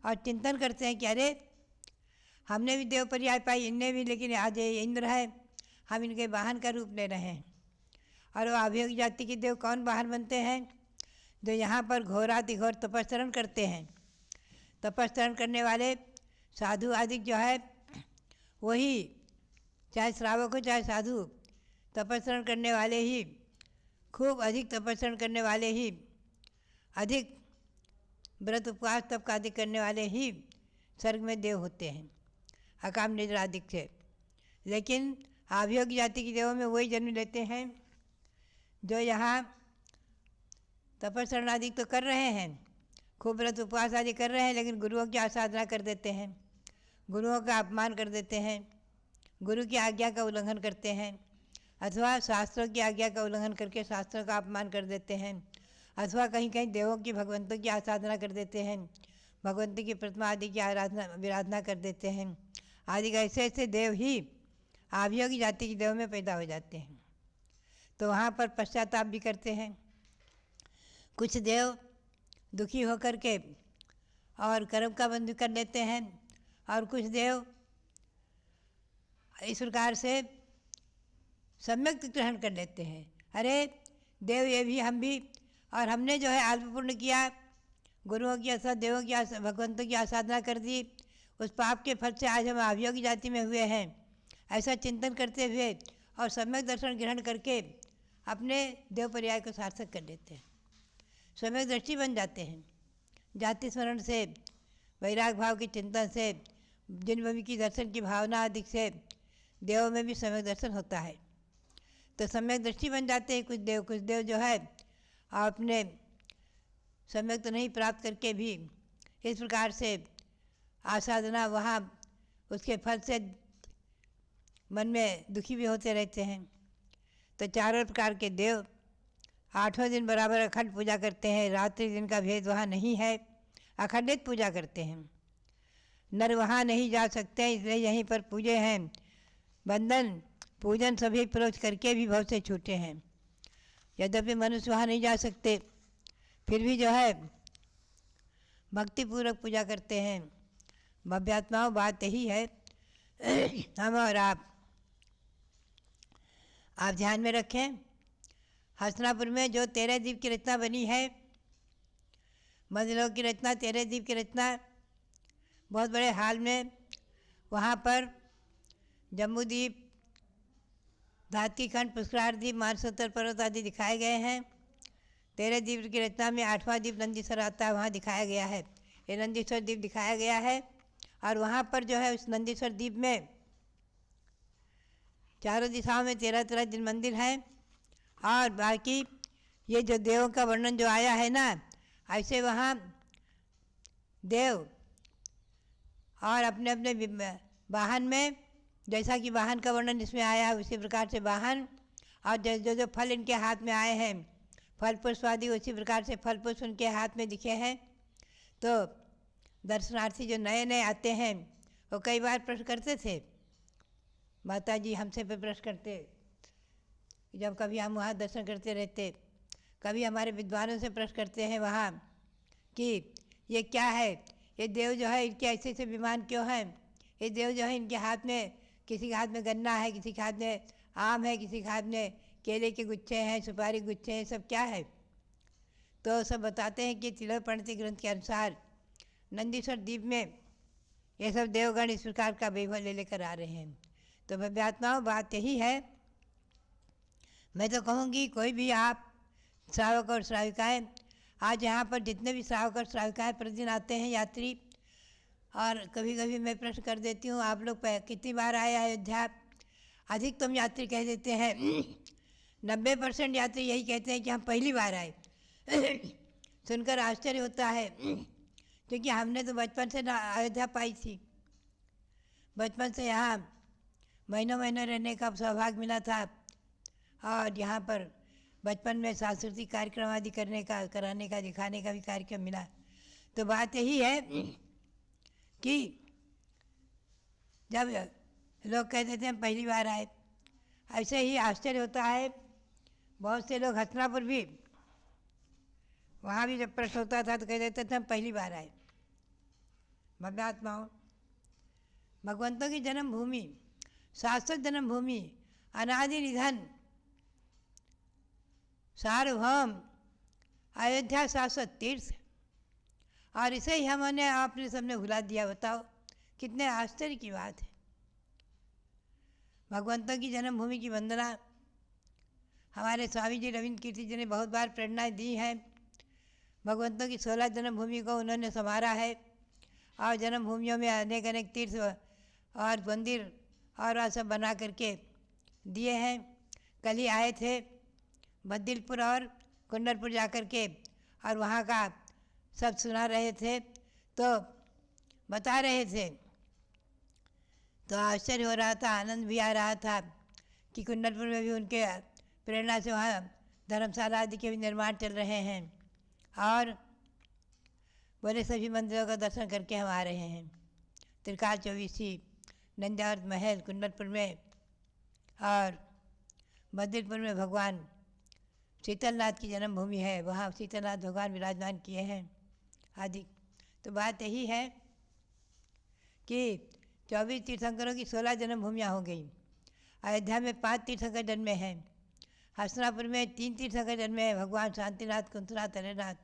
Speaker 6: और चिंतन करते हैं कि अरे हमने भी देव पर्याय पाई, इनने भी, लेकिन आज ये इंद्र है, हम इनके वाहन का रूप ले रहे हैं। और वो अभियोगी जाति के देव कौन वाहन बनते हैं? जो यहाँ पर घोरातिघोर तपस्चरण करते हैं। तपस्चरण करने वाले साधु आदि जो है वही, चाहे श्रावक हो चाहे साधु, तपस्चरण करने वाले ही, खूब अधिक तपस्चरण करने वाले ही, अधिक व्रत उपवास तप का अधिक करने वाले ही स्वर्ग में देव होते हैं, अकाम निद्रा आदि से। लेकिन अभियोगी जाति के देवों में वही जन्म लेते हैं जो यहाँ तपस्चरण आदि तो कर रहे हैं, खूब व्रत उपवास आदि कर रहे हैं, लेकिन गुरुओं की आसाधना कर देते हैं, गुरुओं का अपमान कर देते हैं, गुरु की आज्ञा का उल्लंघन करते हैं, अथवा शास्त्रों की आज्ञा का उल्लंघन करके शास्त्रों का अपमान कर देते हैं, अथवा कहीं कहीं देवों की, भगवंतों की आसाधना कर देते हैं, भगवंतों की प्रतिमा आदि की विराधना कर देते हैं। आदि ऐसे ऐसे देव ही अभियोगी जाति के देव में पैदा हो जाते हैं। तो वहाँ पर पश्चाताप भी करते हैं। कुछ देव दुखी होकर के और कर्म का बंध कर लेते हैं, और कुछ देव इस प्रकार से सम्यक ग्रहण कर लेते हैं। अरे देव ये भी, हम भी, और हमने जो है अल्पपूर्ण किया, गुरुओं की देवों की भगवंतों की आसाधना कर दी, उस पाप के फल से आज हम अभियोगी जाति में हुए हैं। ऐसा चिंतन करते हुए और सम्यक दर्शन ग्रहण करके अपने देव पर्याय को सार्थक कर लेते हैं, सम्यक दृष्टि बन जाते हैं। जाति स्मरण से, वैराग भाव के चिंतन से, जिन भूमि की दर्शन की भावना आदि से देवों में भी सम्यक दर्शन होता है। तो सम्यक दृष्टि बन जाते हैं कुछ देव जो है अपने सम्यक तो नहीं प्राप्त करके भी इस प्रकार से आसाधना, वहाँ उसके फल से मन में दुखी भी होते रहते हैं। तो चारों प्रकार के देव 8वें दिन बराबर अखंड पूजा करते हैं, रात्रि दिन का भेद वहाँ नहीं है, अखंडित पूजा करते हैं। नर वहाँ नहीं जा सकते, इसलिए यहीं पर पूजे हैं। बंधन पूजन सभी प्रोच करके भी बहुत से छूटे हैं। यद्यपि मनुष्य वहाँ नहीं जा सकते, फिर भी जो है भक्तिपूर्वक पूजा करते हैं। भव्यात्माओं, बात यही है, हम और आप ध्यान में रखें। हसनापुर में जो 13 द्वीप की रचना बनी है, मध्यलोक की रचना, 13 द्वीप की रचना, बहुत बड़े हाल में वहाँ पर जम्बूद्वीप, धातकीखंड, पुष्करार द्वीप, मानसोत्तर पर्वत आदि दिखाए गए हैं। 13 द्वीप की रचना में 8वां द्वीप नंदीश्वर आता है, वहाँ दिखाया गया है। ये नंदीश्वर द्वीप दिखाया गया है, और वहाँ पर जो है उस नंदीश्वर द्वीप में चारों दिशाओं में 13-13 दिन मंदिर हैं। और बाकी ये जो देवों का वर्णन जो आया है ना, ऐसे वहाँ देव और अपने अपने वाहन में, जैसा कि वाहन का वर्णन इसमें आया है उसी प्रकार से वाहन, और जो जो फल इनके हाथ में आए हैं, फल पुष्प आदि, उसी प्रकार से फल पुष्प उनके हाथ में दिखे हैं। तो दर्शनार्थी जो नए नए आते हैं वो कई बार प्रश्न करते थे, माता जी हमसे पे प्रश्न करते, जब कभी हम वहाँ दर्शन करते रहते, कभी हमारे विद्वानों से प्रश्न करते हैं वहाँ कि ये क्या है, ये देव जो है इनके ऐसे ऐसे विमान क्यों हैं, ये देव जो है इनके हाथ में, किसी के हाथ में गन्ना है, किसी के हाथ में आम है, किसी के हाथ में केले के गुच्छे हैं, सुपारी गुच्छे हैं, सब क्या है। तो सब बताते हैं कि तिलक प्रणति ग्रंथ के अनुसार नंदीश्वर द्वीप में ये सब देवगण इस प्रकार का वैभव ले लेकर आ रहे हैं। तो भव्यात्माओं, बात यही है, मैं तो कहूँगी कोई भी आप श्रावक और श्राविकाएँ, आज यहाँ पर जितने भी श्रावक और श्राविकाएँ प्रतिदिन आते हैं यात्री, और कभी कभी मैं प्रश्न कर देती हूँ, आप लोग कितनी बार आए अयोध्या? अधिकतम यात्री कह देते हैं 90% यात्री यही कहते हैं कि हम पहली बार आए। सुनकर आश्चर्य होता है, क्योंकि हमने तो बचपन से ना अयोध्या पाई थी। बचपन से यहाँ महीनों महीनों रहने का सौभाग्य मिला था, और यहाँ पर बचपन में सांस्कृतिक कार्यक्रम आदि कराने का दिखाने का भी कार्यक्रम मिला। तो बात यही है कि जब लोग कह देते हैं पहली बार आए, ऐसे ही आश्चर्य होता है। बहुत से लोग हसनापुर भी, वहाँ भी जब प्रश्न होता था तो कह देते थे हम पहली बार आए। भव्यात्माओं, भगवंतों की जन्मभूमि, शाश्वत जन्मभूमि, अनादि निधन, सार्वभौम अयोध्या शाश्वत तीर्थ, और इसे ही हमने आपने सबने भुला दिया। बताओ कितने आश्चर्य की बात है। भगवंतों की जन्मभूमि की वंदना हमारे स्वामी जी रविंद्र कीर्ति जी ने बहुत बार प्रेरणाएँ दी हैं। भगवंतों की 16 जन्मभूमि को उन्होंने संवारा है, और जन्मभूमियों में अनेक अनेक तीर्थ और मंदिर और वह सब बना करके दिए हैं। कल ही आए थे बद्दिलपुर और कुंडलपुर जा कर के, और वहाँ का सब सुना रहे थे, तो बता रहे थे, तो आश्चर्य हो रहा था, आनंद भी आ रहा था कि कुंडलपुर में भी उनके प्रेरणा से वहाँ धर्मशाला आदि के भी निर्माण चल रहे हैं, और बोले सभी मंदिरों का दर्शन करके हम आ रहे हैं। त्रिकाल चौबीसी, नंदावर्त महल कुंडलपुर में, और बद्दिलपुर में भगवान शीतलनाथ की जन्मभूमि है, वहाँ शीतलनाथ भगवान विराजमान किए हैं आदि। तो बात यही है कि 24 तीर्थंकरों की 16 जन्मभूमियाँ हो गई। अयोध्या में 5 तीर्थंकर जन्मे हैं, हसनापुर में 3 तीर्थंकर जन्मे हैं, भगवान शांतिनाथ, कुंथनाथ, हरेनाथ,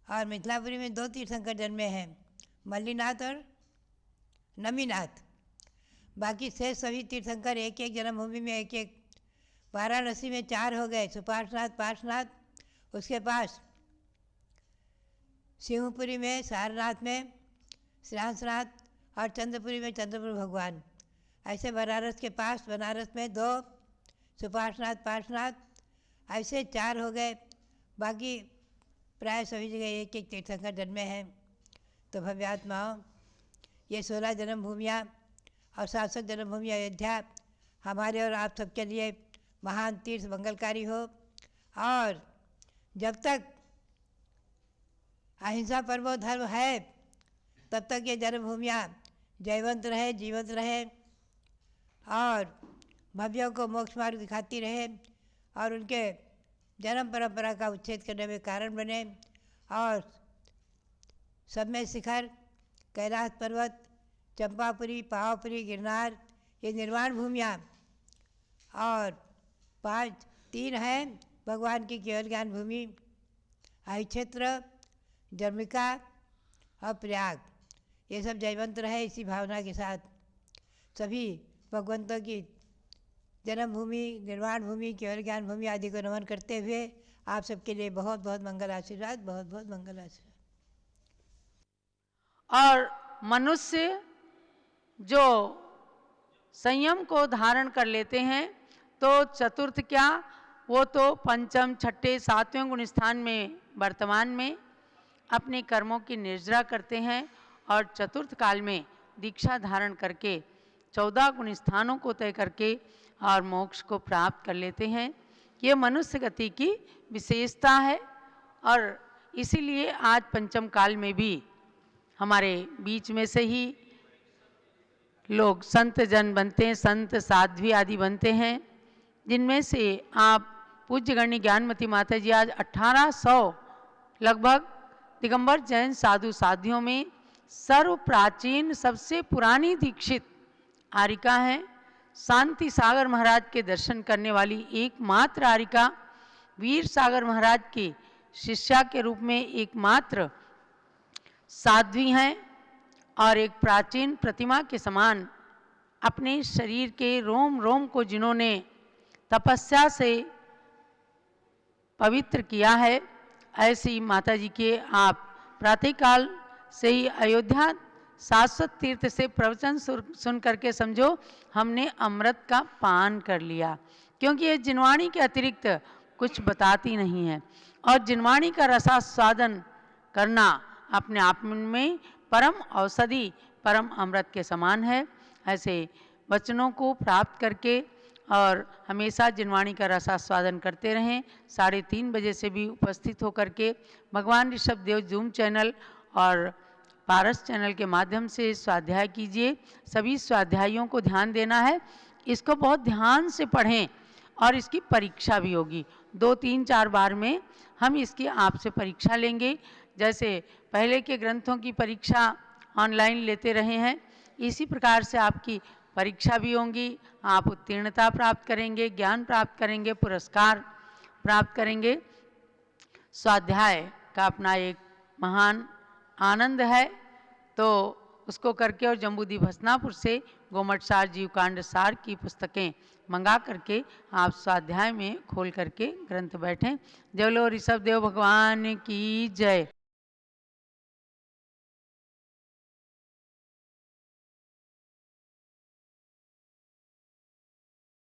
Speaker 6: और मिथिलापुरी में 2 तीर्थंकर जन्मे हैं, मल्लीनाथ और नमीनाथ। बाकी शेष सभी तीर्थंकर एक एक जन्मभूमि में एक एक। वाराणसी में 4 हो गए, सुपार्शनाथ, पार्शनाथ, उसके पास सिंहपुरी में, सारनाथ में श्रीहंसनाथ, और चंद्रपुरी में चंद्रपुर भगवान। ऐसे बनारस के पास, बनारस में 2 सुपार्शनाथ, पार्शनाथ, ऐसे 4 हो गए। बाकी प्राय सभी जगह एक एक तीर्थंकर जन्मे हैं। तो भव्यात्माओं, ये 16 जन्मभूमियाँ और शाश्वत जन्मभूमि अयोध्या हमारे और आप सबके लिए महान तीर्थ मंगलकारी हो, और जब तक अहिंसा परमो धर्म है तब तक ये जन्मभूमियाँ जयवंत रहे, जीवंत रहे, और भव्यों को मोक्ष मार्ग दिखाती रहे, और उनके जन्म परंपरा का उच्छेद करने में कारण बने। और सब में शिखर, कैलाश पर्वत, चंपापुरी, पावापुरी, गिरनार, ये निर्वाण भूमियाँ, और 3 हैं भगवान की केवल ज्ञान भूमि, अहिक्षेत्र, जर्मिका और प्रयाग। ये सब जयवंत रहे। इसी भावना के साथ सभी भगवंतों की जन्मभूमि, निर्वाण भूमि, केवल ज्ञान भूमि आदि को नमन करते हुए आप सबके लिए बहुत बहुत मंगल आशीर्वाद, बहुत बहुत मंगल आशीर्वाद।
Speaker 5: और मनुष्य जो संयम को धारण कर लेते हैं, तो चतुर्थ क्या, वो तो पंचम, छठे, 7वें गुण स्थान में वर्तमान में अपने कर्मों की निर्जरा करते हैं, और चतुर्थ काल में दीक्षा धारण करके 14 गुण स्थानों को तय करके और मोक्ष को प्राप्त कर लेते हैं। ये मनुष्य गति की विशेषता है, और इसीलिए आज पंचम काल में भी हमारे बीच में से ही लोग संत जन बनते हैं, संत साध्वी आदि बनते हैं, जिनमें से आप पूज्य गण्य ज्ञानमती माता जी आज 1800 लगभग दिगंबर जैन साधु साध्वियों में सर्व प्राचीन, सबसे पुरानी दीक्षित आरिका हैं। शांति सागर महाराज के दर्शन करने वाली एकमात्र आरिका, वीर सागर महाराज की शिष्या के रूप में एकमात्र साध्वी हैं, और एक प्राचीन प्रतिमा के समान अपने शरीर के रोम रोम को जिन्होंने तपस्या से पवित्र किया है, ऐसी माता जी के आप प्रातःकाल से ही अयोध्या शाश्वत तीर्थ से प्रवचन सुन करके समझो हमने अमृत का पान कर लिया, क्योंकि ये जिनवाणी के अतिरिक्त कुछ बताती नहीं है। और जिनवाणी का रसास्वादन करना अपने आप में परम औषधि, परम अमृत के समान है। ऐसे वचनों को प्राप्त करके और हमेशा जिनवाणी का रसास्वादन करते रहें। 3:30 बजे से भी उपस्थित होकर के भगवान ऋषभदेव जूम चैनल और पारस चैनल के माध्यम से स्वाध्याय कीजिए। सभी स्वाध्यायों को ध्यान देना है, इसको बहुत ध्यान से पढ़ें और इसकी परीक्षा भी होगी। 2, 3, 4 बार में हम इसकी आपसे परीक्षा लेंगे। जैसे पहले के ग्रंथों की परीक्षा ऑनलाइन लेते रहे हैं, इसी प्रकार से आपकी परीक्षा भी होंगी। आप उत्तीर्णता प्राप्त करेंगे, ज्ञान प्राप्त करेंगे, पुरस्कार प्राप्त करेंगे। स्वाध्याय का अपना एक महान आनंद है, तो उसको करके और जम्बूद्वीप हसनापुर से गोमट सार, जीवकांड सार की पुस्तकें मंगा करके आप स्वाध्याय में खोल करके ग्रंथ बैठें। जय बोलो ऋषभदेव भगवान की जय।